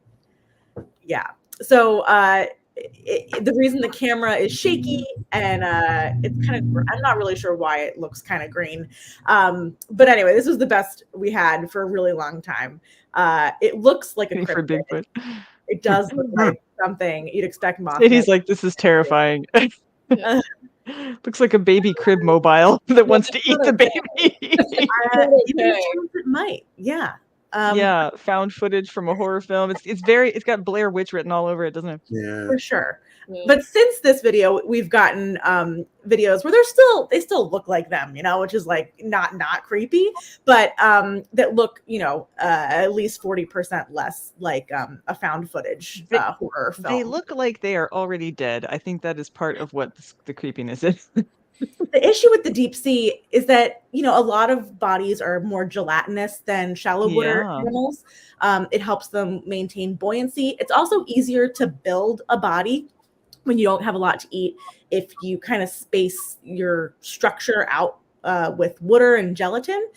Yeah. So the reason the camera is shaky and it's kind of, I'm not really sure why it looks kind of green. But anyway, this was the best we had for a really long time. It looks like a for Bigfoot. It does look like something you'd expect Mothman. Katie's like, this is terrifying. Looks like a baby crib mobile that wants to eat the baby. It might, yeah. Yeah, found footage from a horror film. It's got Blair Witch written all over it, doesn't it? Yeah, for sure. But since this video, we've gotten videos where they still look like them, you know, which is like not creepy, but that look, you know, at least 40% less like a found footage horror film. They look like they are already dead. I think that is part of what the creepiness is. The issue with the deep sea is that, you know, a lot of bodies are more gelatinous than shallow water animals. It helps them maintain buoyancy. It's also easier to build a body when you don't have a lot to eat if you kind of space your structure out with water and gelatin.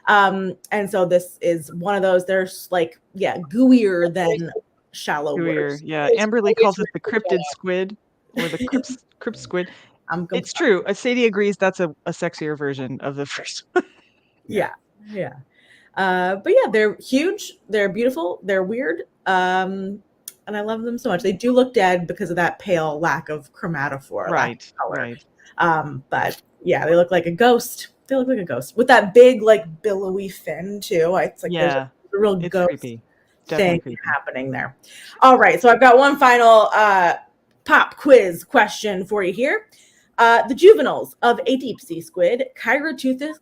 And so this is one of those. There's like, gooier than shallow water. Yeah, Amberly calls it the cryptid squid or the crypt squid. It's true. Sadie agrees that's a sexier version of the first one. Yeah. But yeah, they're huge. They're beautiful. They're weird. And I love them so much. They do look dead because of that pale lack of chromatophore. Right. But yeah, they look like a ghost. They look like a ghost with that big, like billowy fin too. It's like there's a real ghost creepy. thing happening there. All right. So I've got one final pop quiz question for you here. The juveniles of a deep sea squid, Chiroteuthis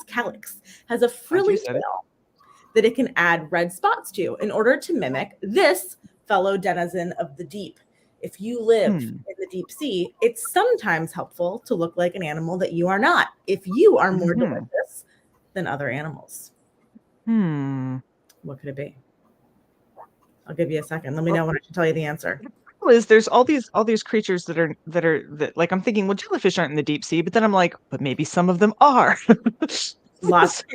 calyx, has a frilly tail that it can add red spots to in order to mimic this fellow denizen of the deep. If you live in the deep sea, it's sometimes helpful to look like an animal that you are not, if you are more delicious than other animals. What could it be? I'll give you a second. Let me know when I can tell you the answer. Is there's all these creatures that like I'm thinking, well, jellyfish aren't in the deep sea, but then I'm like, but maybe some of them are. Lots of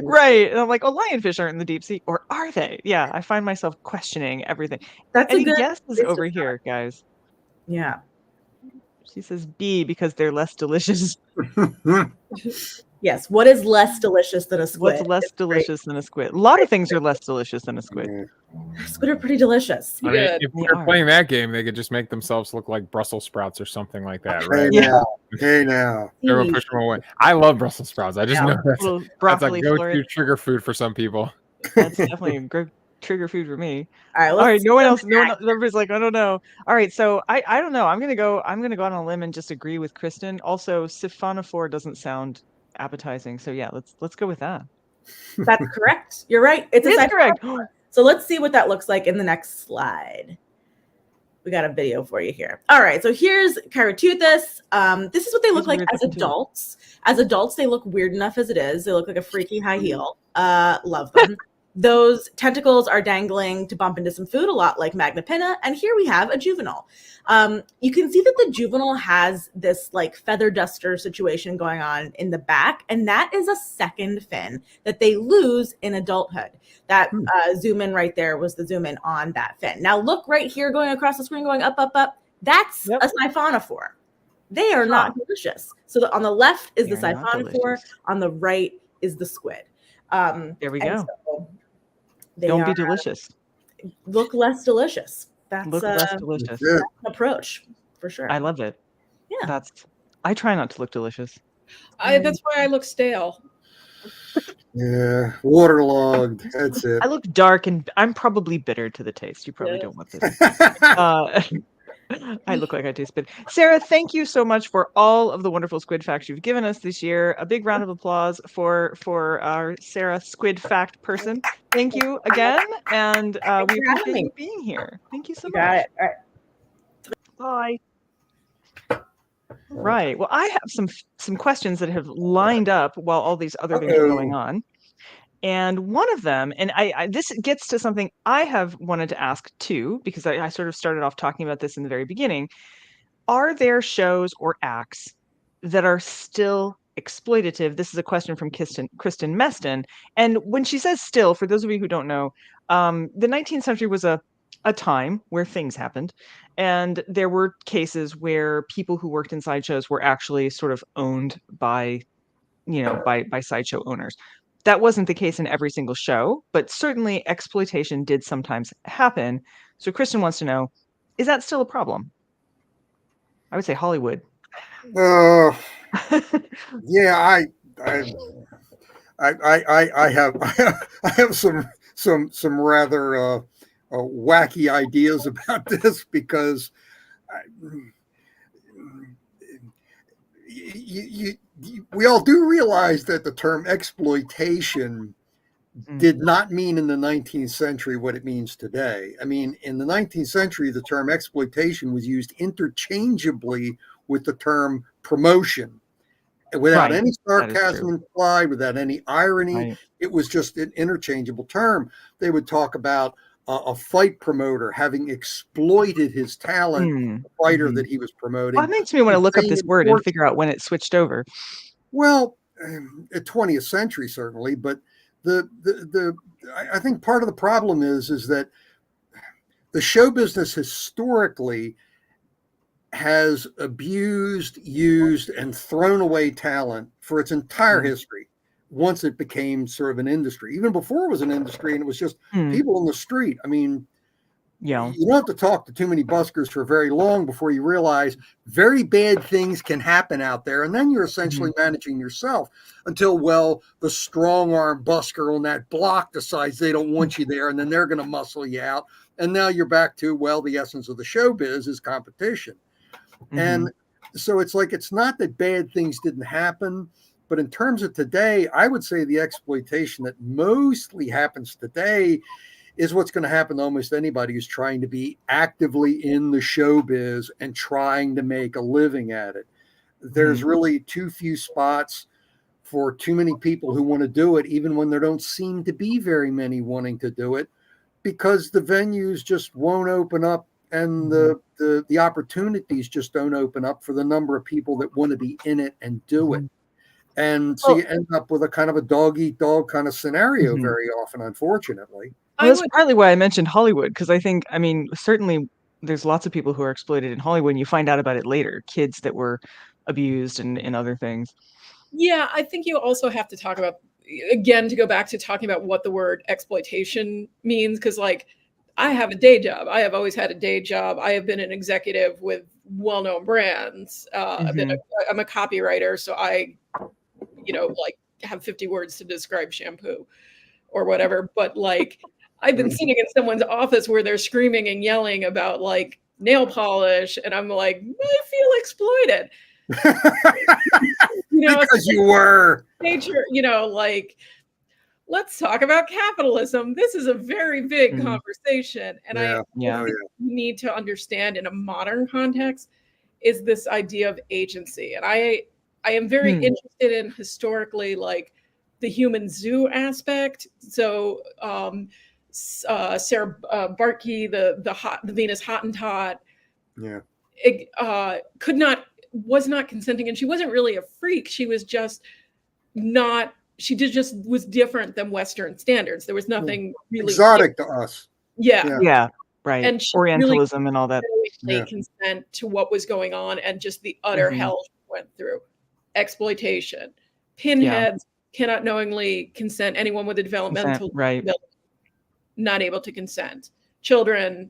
right. And I'm like, oh, lionfish aren't in the deep sea, or are they? Yeah, I find myself questioning everything. That's Any guesses over here, guys? Yeah. She says B because they're less delicious. Yes. What is less delicious than a squid? What's less delicious than a squid? A lot of things are less delicious than a squid. Squid are pretty delicious. I mean, if they're playing that game, they could just make themselves look like Brussels sprouts or something like that, right? Hey now. Never push them away. I love Brussels sprouts. I just know that's a go-to flurry. trigger food for some people. That's definitely a good trigger food for me. All right. No one else. Everybody's like, I don't know. All right. So I don't know. I'm gonna go on a limb and just agree with Kristen. Also, siphonophore doesn't sound appetizing. So yeah, let's go with that. That's correct. You're right. It's correct. So let's see what that looks like in the next slide. We got a video for you here. All right, so here's Caroteuthis. This is what they look like as adults. As adults, they look weird enough as it is. They look like a freaky high heel. Love them. Those tentacles are dangling to bump into some food, a lot like Magna Pinna. And here we have a juvenile. You can see that the juvenile has this like feather duster situation going on in the back. And that is a second fin that they lose in adulthood. That zoom in right there was the zoom in on that fin. Now look right here going across the screen, going up, up, up. That's a siphonophore. They are not delicious. So on the left is the siphonophore. On the right is the squid. There we go. So don't be delicious. Look less delicious. That's less delicious. That's an approach for sure. I love it. Yeah. I try not to look delicious. That's why I look stale. Yeah, waterlogged. That's it. I look dark and I'm probably bitter to the taste. You probably don't want this. I look like I taste bitter. Sarah, thank you so much for all of the wonderful squid facts you've given us this year. A big round of applause for our Sarah squid fact person. Thank you again, and we appreciate you being here. Thank you so much. Got it. All right. Bye. Right. Well, I have some questions that have lined up while all these other things are going on. And one of them, and I this gets to something I have wanted to ask too, because I sort of started off talking about this in the very beginning. Are there shows or acts that are still exploitative? This is a question from Kristen Meston. And when she says still, for those of you who don't know, the 19th century was a time where things happened. And there were cases where people who worked in sideshows were actually sort of owned by sideshow owners. That wasn't the case in every single show, but certainly exploitation did sometimes happen. So Kristen wants to know, is that still a problem? I would say Hollywood. Yeah, I have some rather wacky ideas about this, because we all do realize that the term exploitation did not mean in the 19th century what it means today. I mean, in the 19th century, the term exploitation was used interchangeably with the term promotion, without any sarcasm implied, without any irony. It was just an interchangeable term. They would talk about a fight promoter having exploited his talent, the fighter that he was promoting. Well, that makes me want to look up this word and figure out when it switched over. Well, 20th century certainly, but I think part of the problem is that the show business historically has abused, used, and thrown away talent for its entire history. Once it became sort of an industry, even before it was an industry and it was just people in the street. I mean, you don't have to talk to too many buskers for very long before you realize very bad things can happen out there. And then you're essentially managing yourself until, well, the strong arm busker on that block decides they don't want you there. And then they're going to muscle you out. And now you're back to, well, the essence of the showbiz is competition. And so it's like, it's not that bad things didn't happen. But in terms of today, I would say the exploitation that mostly happens today is what's going to happen to almost anybody who's trying to be actively in the showbiz and trying to make a living at it. There's really too few spots for too many people who want to do it, even when there don't seem to be very many wanting to do it, because the venues just won't open up and the opportunities just don't open up for the number of people that want to be in it and do it. And so you end up with a kind of a dog-eat-dog kind of scenario very often, unfortunately. Well, that's partly why I mentioned Hollywood, because I think, certainly there's lots of people who are exploited in Hollywood, and you find out about it later, kids that were abused and other things. Yeah, I think you also have to talk about, again, to go back to talking about what the word exploitation means, because like, I have a day job. I have always had a day job. I have been an executive with well-known brands. I'm a copywriter, so I have 50 words to describe shampoo or whatever. But like, I've been sitting in someone's office where they're screaming and yelling about like nail polish, and I'm like, I feel exploited. Because you were nature, let's talk about capitalism. This is a very big conversation. And I think we need to understand in a modern context is this idea of agency. And I am very interested in historically, like the human zoo aspect. So Sarah Barkey, the Venus Hottentot, was not consenting, and she wasn't really a freak. She was just not. She was different than Western standards. There was nothing really exotic to us. Yeah, right. And she Orientalism and all that. Really consent to what was going on, and just the utter hell she went through. Exploitation. Pinheads cannot knowingly consent. Anyone with a developmental disability not able to consent. Children,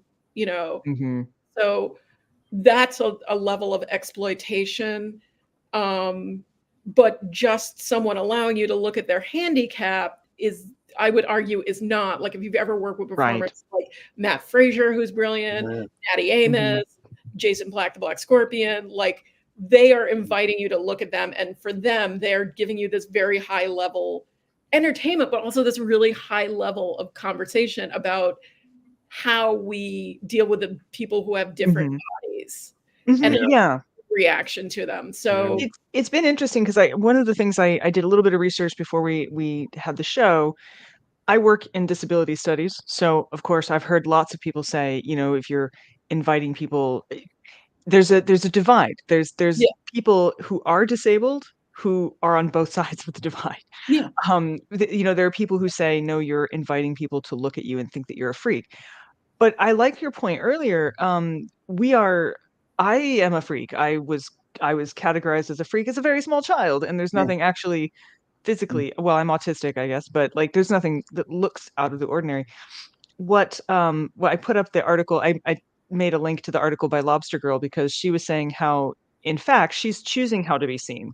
so that's a level of exploitation. But just someone allowing you to look at their handicap is, I would argue, is not, like if you've ever worked with performers like Matt Frazier, who's brilliant, Natty Amos, Jason Black, the Black Scorpion, like they are inviting you to look at them. And for them, they're giving you this very high level entertainment, but also this really high level of conversation about how we deal with the people who have different bodies and reaction to them. So it's been interesting because one of the things I did a little bit of research before we had the show. I work in disability studies, so of course I've heard lots of people say, if you're inviting people, there's a divide. There's people who are disabled who are on both sides of the divide. There are people who say, no, you're inviting people to look at you and think that you're a freak. But I like your point earlier. I am a freak. I was categorized as a freak as a very small child, and there's nothing actually physically. Well, I'm autistic, I guess, but like there's nothing that looks out of the ordinary. What I put up the article. I made a link to the article by Lobster Girl because she was saying how, in fact, she's choosing how to be seen.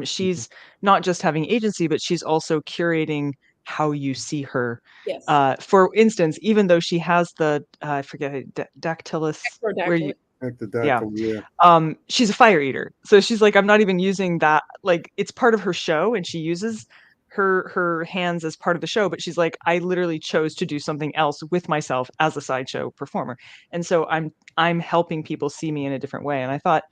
She's not just having agency, but she's also curating how you see her. For instance, even though she has the I forget dactylus, she's a fire eater, so she's like, I'm not even using that, like it's part of her show and she uses her hands as part of the show, but she's like, I literally chose to do something else with myself as a sideshow performer, and so I'm helping people see me in a different way. And I thought,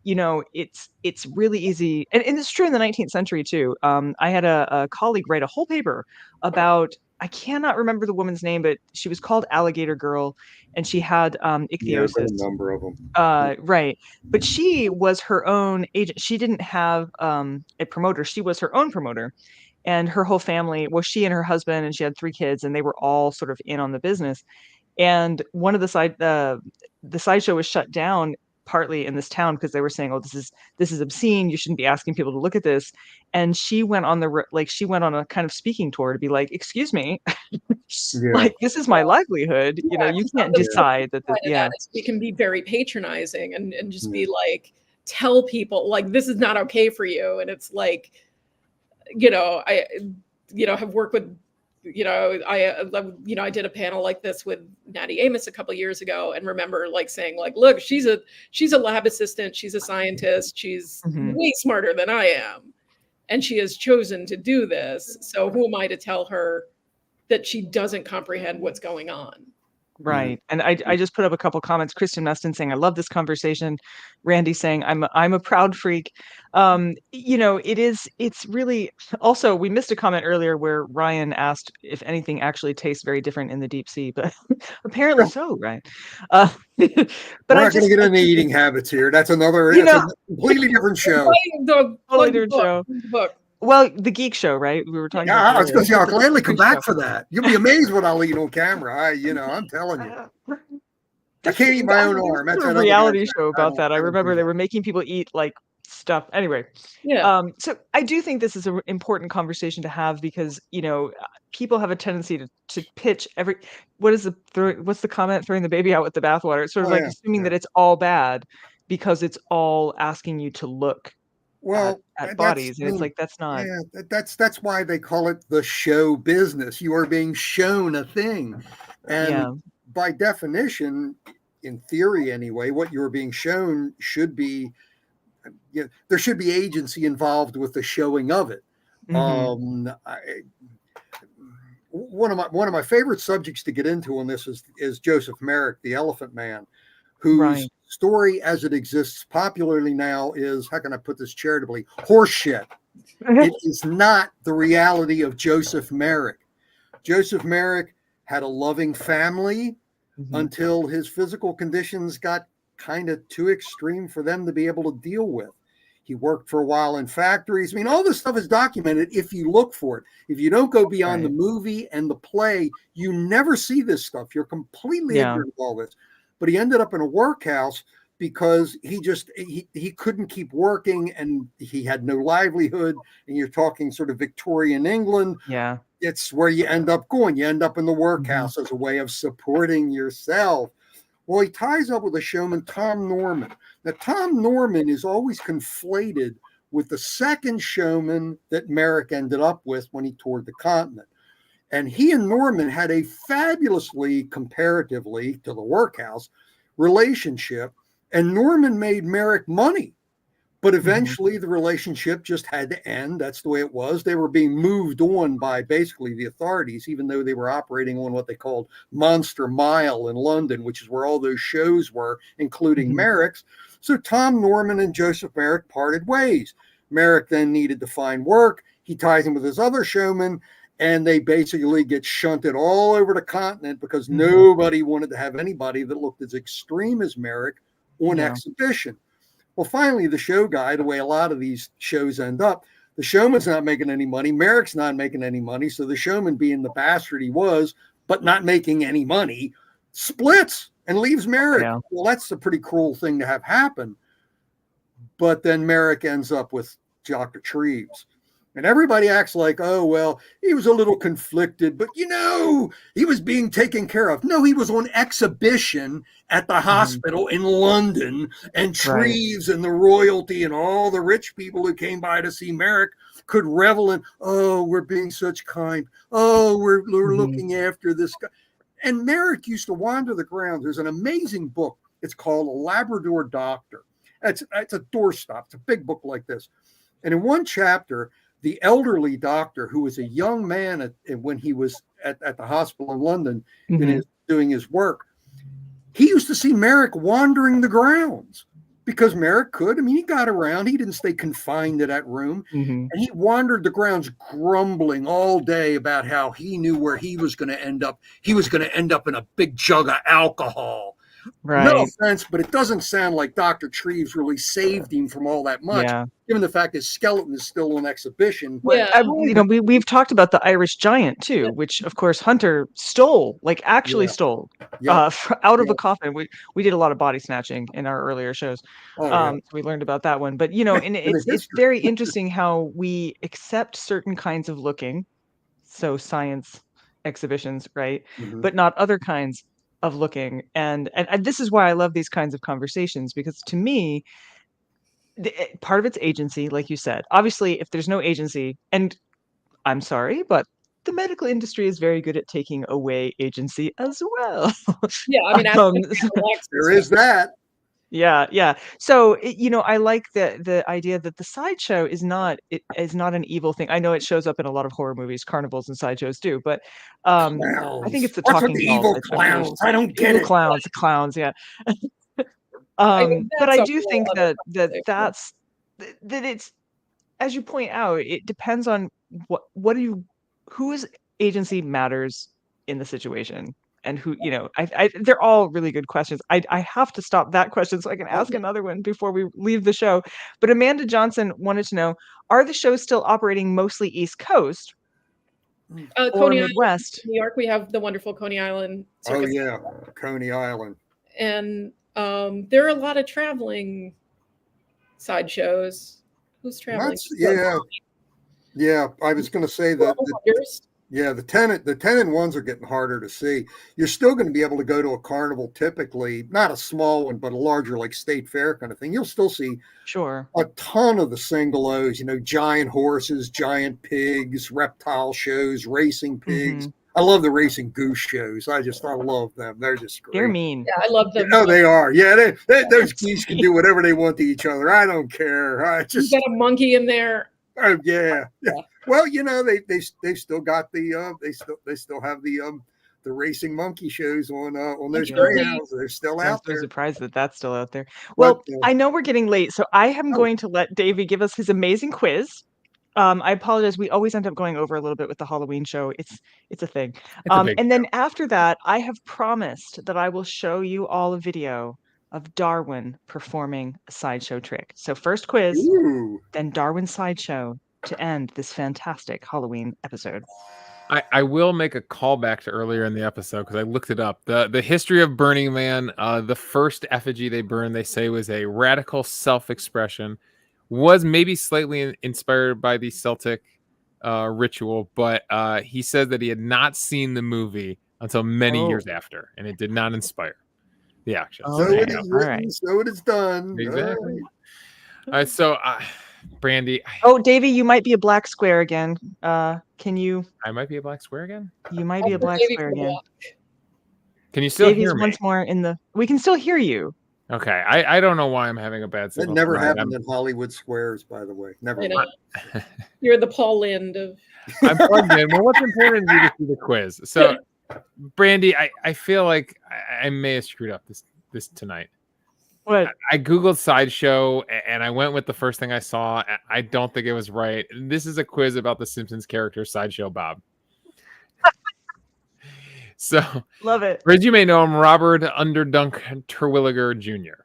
it's really easy, and it's true in the 19th century too. I had a colleague write a whole paper about, I cannot remember the woman's name, but she was called Alligator Girl, and she had ichthyosis. A number of them. Right, but she was her own agent. She didn't have a promoter. She was her own promoter, and her whole family. Well, she and her husband, and she had 3 kids, and they were all sort of in on the business. And one of the sideshow was shut down partly in this town because they were saying, oh, this is obscene, you shouldn't be asking people to look at this. And she went on a kind of speaking tour to be like, excuse me, like this is my livelihood, you can't decide that we can be very patronizing and just be like, tell people like this is not okay for you. And it's like, I have worked with, I did a panel like this with Natty Amos a couple of years ago, and remember like saying like, look, she's a lab assistant, she's a scientist, she's way smarter than I am, and she has chosen to do this. So who am I to tell her that she doesn't comprehend what's going on? Right. And I just put up a couple comments. Kristen Meston saying, I love this conversation. Randy saying, I'm a proud freak. It's really, also, we missed a comment earlier where Ryan asked if anything actually tastes very different in the deep sea, but apparently so, right? But we're not going to get into eating habits here. That's a completely different show. Totally different show. Book. Well, the Geek Show, right? We were talking about. I was going to say, I'll gladly come back for that. You'll be amazed what I'll eat on camera. I'm telling you. I can't eat my own arm. That's a reality show about that. I remember they were making people eat like stuff. Anyway. So I do think this is an important conversation to have because, people have a tendency to pitch what's the comment? Throwing the baby out with the bathwater. It's sort of assuming that it's all bad because it's all asking you to look at bodies, and it's like that's not. Yeah, that's why they call it the show business. You are being shown a thing, and by definition, in theory anyway, what you are being shown should be. There should be agency involved with the showing of it, One of my favorite subjects to get into on this is Joseph Merrick, the Elephant Man, whose Right. story as it exists popularly now is, how can I put this charitably, horseshit. It is not the reality of Joseph Merrick. Joseph Merrick had a loving family until his physical conditions got kind of too extreme for them to be able to deal with. He worked for a while in factories. I mean, all this stuff is documented if you look for it. If you don't go beyond the movie and the play, you never see this stuff. You're completely ignorant of all this. But he ended up in a workhouse because he couldn't keep working and he had no livelihood. And you're talking sort of Victorian England. Yeah. It's where you end up going. You end up in the workhouse as a way of supporting yourself. Well, he ties up with a showman, Tom Norman. Now, Tom Norman is always conflated with the second showman that Merrick ended up with when he toured the continent. And he and Norman had a fabulously, comparatively to the workhouse, relationship. And Norman made Merrick money. But eventually the relationship just had to end. That's the way it was. They were being moved on by basically the authorities, even though they were operating on what they called Monster Mile in London, which is where all those shows were, including Merrick's. So Tom Norman and Joseph Merrick parted ways. Merrick then needed to find work. He ties in with his other showman, and they basically get shunted all over the continent because nobody wanted to have anybody that looked as extreme as Merrick on exhibition. Well, finally, the show guy, the way a lot of these shows end up, the showman's not making any money. Merrick's not making any money. So the showman, being the bastard he was, but not making any money, splits and leaves Merrick. Yeah. Well, that's a pretty cruel thing to have happen. But then Merrick ends up with Dr. Treves. And everybody acts like, oh, well, he was a little conflicted, but, he was being taken care of. No, he was on exhibition at the hospital in London, and Treves and the royalty and all the rich people who came by to see Merrick could revel in, oh, we're being such kind. Oh, we're looking after this guy. And Merrick used to wander the grounds. There's an amazing book. It's called A Labrador Doctor. It's a doorstop. It's a big book like this. And in one chapter, the elderly doctor, who was a young man when he was at the hospital in London doing his work, he used to see Merrick wandering the grounds because Merrick could. I mean, he got around. He didn't stay confined to that room. And he wandered the grounds grumbling all day about how he knew where he was going to end up. He was going to end up in a big jug of alcohol. No offense, but it doesn't sound like Dr. Treves really saved him from all that much, given the fact his skeleton is still on exhibition. We've talked about the Irish giant too, which of course Hunter stole, stole out of a coffin. We did a lot of body snatching in our earlier shows. So we learned about that one. But and it's very interesting how we accept certain kinds of looking, so science exhibitions, right? But not other kinds of looking, and this is why I love these kinds of conversations, because to me, part of it's agency, like you said. Obviously, if there's no agency, and I'm sorry, but the medical industry is very good at taking away agency as well. Yeah, I mean, there is that. Yeah. So I like the idea that the sideshow is not an evil thing. I know it shows up in a lot of horror movies, carnivals and sideshows do, but I think it's the talking evil clowns. I don't get it. Clowns, yeah. But I do think that it's, as you point out, it depends on whose agency matters in the situation. And who, they're all really good questions. I have to stop that question so I can ask another one before we leave the show. But Amanda Johnson wanted to know, are the shows still operating mostly East Coast or Coney Midwest? Island, New York, we have the wonderful Coney Island circus. Oh, yeah, Coney Island. And there are a lot of traveling sideshows. Who's traveling? Yeah, I was going to say that. The tenant ones are getting harder to see. You're still going to be able to go to a carnival, typically, not a small one, but a larger, like State Fair kind of thing. You'll still see a ton of the single O's, giant horses, giant pigs, reptile shows, racing pigs. I love the racing goose shows. I love them. They're just great. They're mean. Yeah, I love them. Oh, they are. Yeah, those geese can do whatever they want to each other. I don't care. You got a monkey in there. Oh yeah, yeah. Well, you know they still got the they still have the racing monkey shows on those Sure do. greyhounds. They're still I'm out so there. surprised that that's still out there. But Well, I know we're getting late, so I am Oh. going to let Davey give us his amazing quiz. I apologize. We always end up going over a little bit with the Halloween show. It's a thing. It's a big And then after that, I have promised that I will show you all a video of Darwin performing a sideshow trick. So first quiz, ooh, then Darwin sideshow to end this fantastic Halloween episode. I will make a callback to earlier in the episode because I looked it up. The history of Burning Man, the first effigy they burned, they say, was a radical self-expression. Was maybe slightly inspired by the Celtic ritual, but he says that he had not seen the movie until many years after, and it did not inspire the action. so Okay, it is all written, right. so it is done. Exactly. All right, so Brandy, Oh, Davey, you might be a black square again. Can you? I might be a black square again. You might be a black Maybe square for again. block. Can you still Davey's hear me? once more in the. We can still hear you. Okay, I don't know why I'm having a bad That signal. never tonight. happened in Hollywood Squares, by the way. Never. You know, you're the Paul Lind of. I'm plugged in. Well, what's important is you to see the quiz. So, Brandy, I feel like I may have screwed up this tonight. What? I Googled Sideshow and I went with the first thing I saw. I don't think it was right. This is a quiz about the Simpsons character Sideshow Bob. So, Love it. or as you may know him, Robert Underdunk Terwilliger Jr.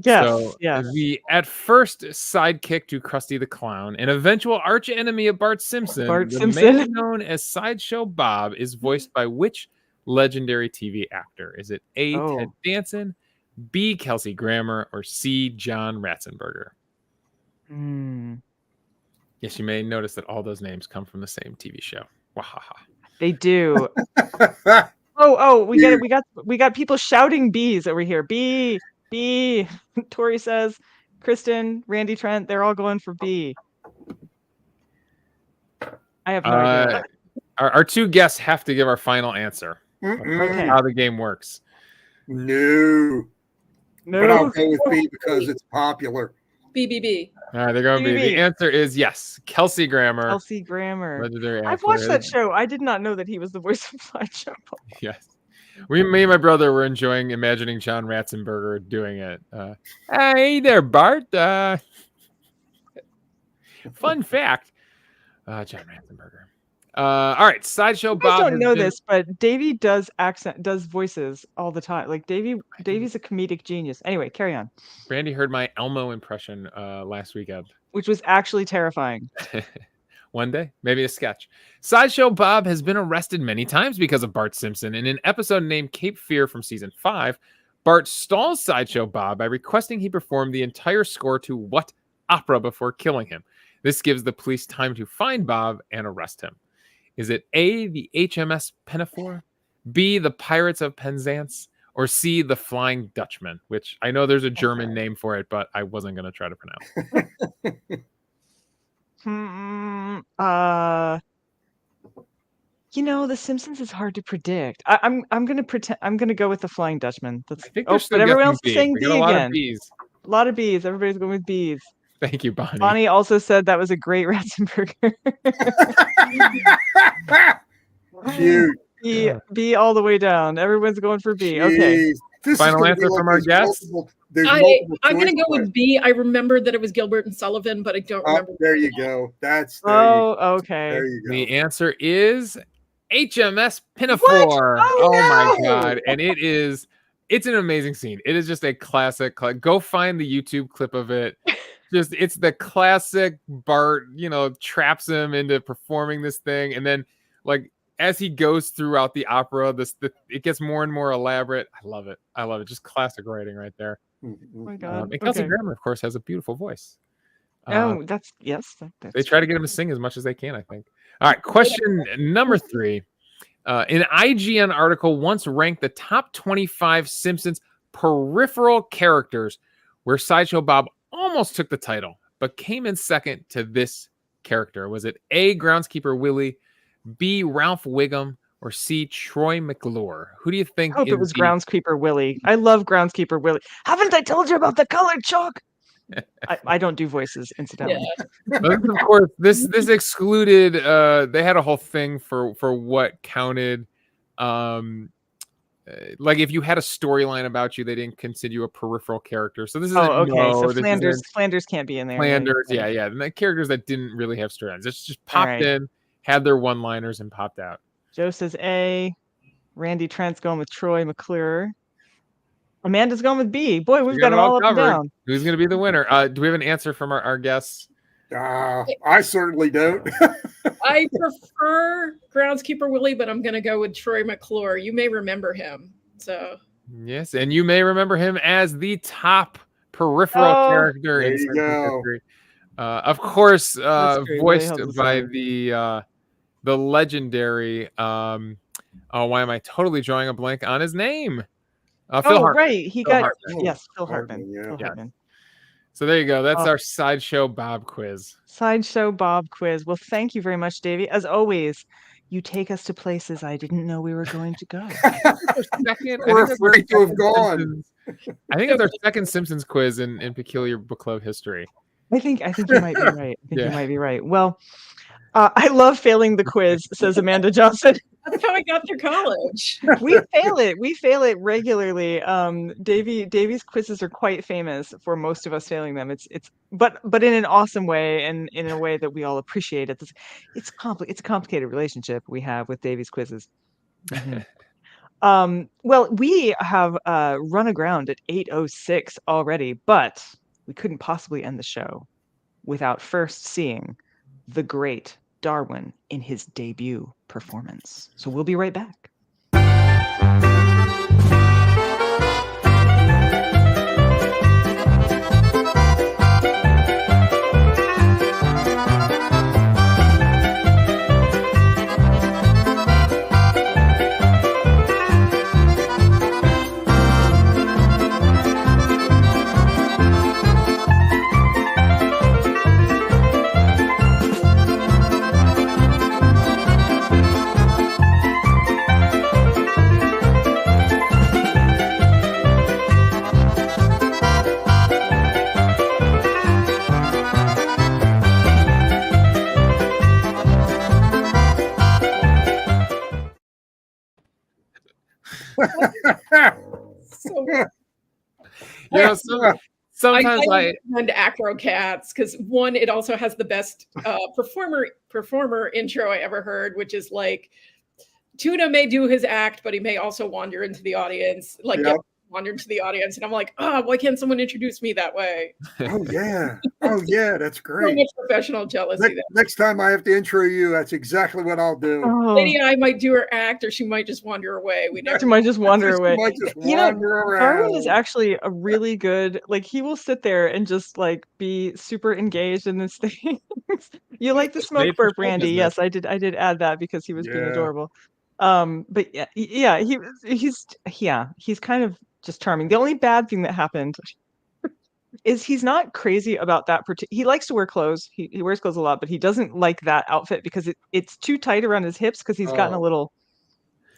Yes. So yes. the at first sidekick to Krusty the Clown, an eventual arch enemy of Bart Simpson, Bart the Simpson. man known as Sideshow Bob is voiced by which legendary TV actor? Is it A. Oh. Ted Danson, B. Kelsey Grammer, or C. John Ratzenberger? Hmm. Yes, you may notice that all those names come from the same TV show. Wahaha. They do. Oh, we got people shouting bees over here. Bee. Tori says, Kristen, Randy Trent, they're all going for B. I have no idea. Our two guests have to give our final answer. Okay. How the game works. No. No. But I'll go with B because it's popular. BBB. All right, they're going to be. The BB. answer is yes. Kelsey Grammer. Kelsey Grammer. Legendary I've actor. watched that show. I did not know that he was the voice of Sideshow. Yes. Me and my brother were enjoying imagining John Ratzenberger doing it. Hey there, Bart. Fun fact. John Ratzenberger. All right, Sideshow You guys Bob. don't has know been- this, but Davey does voices all the time. Like Davey's a comedic genius. Anyway, carry on. Brandy heard my Elmo impression last weekend. Which was actually terrifying. One day, maybe a sketch. Sideshow Bob has been arrested many times because of Bart Simpson. In an episode named Cape Fear from season 5, Bart stalls Sideshow Bob by requesting he perform the entire score to what opera before killing him. This gives the police time to find Bob and arrest him. Is it A, the HMS Pinafore, B, the Pirates of Penzance, or C, the Flying Dutchman, which I know there's a German name for it, but I wasn't going to try to pronounce. The Simpsons is hard to predict. I'm gonna pretend. I'm gonna go with the Flying Dutchman. That's I think they're still but everyone else guessing is B. saying We B got a lot again. of B's. A lot of B's. Everybody's going with B's. Thank you, Bonnie. Bonnie also said that was a great Ratzenberger. Cute. B all the way down. Everyone's going for B. Okay. Jeez. This is Final gonna be answer from our there's guests? there's I'm multiple going to choice go with B. I remembered that it was Gilbert and Sullivan, but I don't Oh, remember. there you go. There Okay. you go. The answer is HMS Pinafore. Oh, my no! God. And it's an amazing scene. It is just a classic. Go find the YouTube clip of it. It's the classic Bart, traps him into performing this thing. And then as he goes throughout the opera, it gets more and more elaborate. I love it. Just classic writing right there. Oh my God. And Kelsey Okay. Grammer, of course, has a beautiful voice. That's yes. They try to get him to sing as much as they can, I think. All right, question number 3. An IGN article once ranked the top 25 Simpsons peripheral characters, where Sideshow Bob almost took the title, but came in second to this character. Was it A, Groundskeeper Willie, B, Ralph Wiggum, or C, Troy McClure? Who do you think? I hope it was Groundskeeper Willie. I love Groundskeeper Willie. Haven't I told you about the colored chalk? I don't do voices, incidentally. But of course, this excluded. They had a whole thing for what counted. Like if you had a storyline about you, they didn't consider you a peripheral character. So this is Okay. So this Flanders can't be in there. Flanders, right? yeah. And the characters that didn't really have storylines. It's just All popped right. in, had their one-liners, and popped out. Joe says A. Randy Trent's going with Troy McClure. Amanda's going with B. Boy, we've got them all up and covered. down. Who's going to be the winner? Do we have an answer from our guests? I certainly don't. I prefer Groundskeeper Willie, but I'm going to go with Troy McClure. You may remember him. So yes, and you may remember him as the top peripheral character in Simpsons history. Of course, voiced by the legendary. Why am I totally drawing a blank on his name? Phil Hartman. Right. He Phil got Hartman. Phil Hartman. Phil Hartman. So there you go. That's our Sideshow Bob quiz. Sideshow Bob quiz. Well, thank you very much, Davey. As always, you take us to places I didn't know we were going to go. We're afraid to have gone. I think it's our second Simpsons quiz in Peculiar Book Club history. I think you might be right. You might be right. Well, I love failing the quiz, says Amanda Johnson. That's how I got through college. We fail it regularly. Davy's quizzes are quite famous for most of us failing them. But in an awesome way and in a way that we all appreciate it. It's a complicated relationship we have with Davy's quizzes. Mm-hmm. Well, we have run aground at 8:06 already, but we couldn't possibly end the show without first seeing the great Darwin in his debut performance. So we'll be right back. Sometimes I recommend Acro Cats because one, it also has the best performer intro I ever heard, which is like Tuna may do his act, but he may also wander into the audience, wander into the audience, and I'm like, why can't someone introduce me that way? Oh yeah, that's great. So much professional jealousy. Next time I have to intro you, that's exactly what I'll do. Lady I might do her act, or she might just wander away. She might just wander away. Darwin is actually a really good. Like he will sit there and just like be super engaged in this thing. You like the smoke burp, Randy? Yes, I did. I did add that because he was being adorable. But he's kind of just charming. The only bad thing that happened is he's not crazy about that he likes to wear clothes. He wears clothes a lot, but he doesn't like that outfit because it's too tight around his hips because he's gotten a little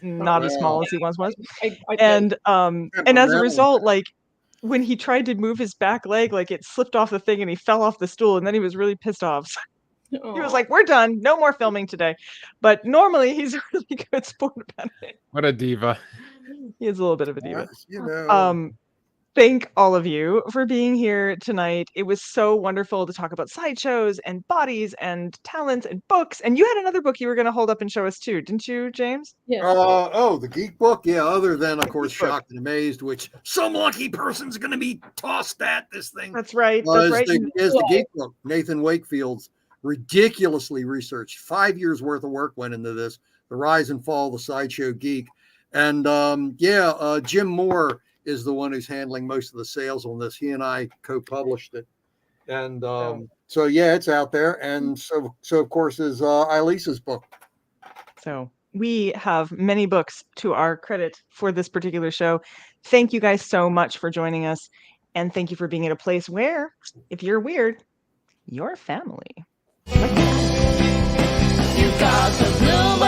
not as small as he once was. And as a result, like when he tried to move his back leg, like it slipped off the thing and he fell off the stool, and then he was really pissed off. He was like, "We're done. No more filming today." But normally he's a really good sport about it. What a diva. He is a little bit of a diva. You Thank all of you for being here tonight. It was so wonderful to talk about sideshows and bodies and talents and books. And you had another book you were going to hold up and show us too, didn't you, James? Yeah. The Geek Book. Yeah. Other than, of course, Shocked and Amazed, which some lucky person's going to be tossed at this thing. That's right. That's right. Is the Geek Book. Nathan Wakefield's ridiculously researched. 5 years worth of work went into this. The rise and fall of the Sideshow Geek. And Jim Moore is the one who's handling most of the sales on this. He and I co-published it. And it's out there. And so of course is Elisa's book. So we have many books to our credit for this particular show. Thank you guys so much for joining us. And thank you for being at a place where, if you're weird, you're family. You got the blue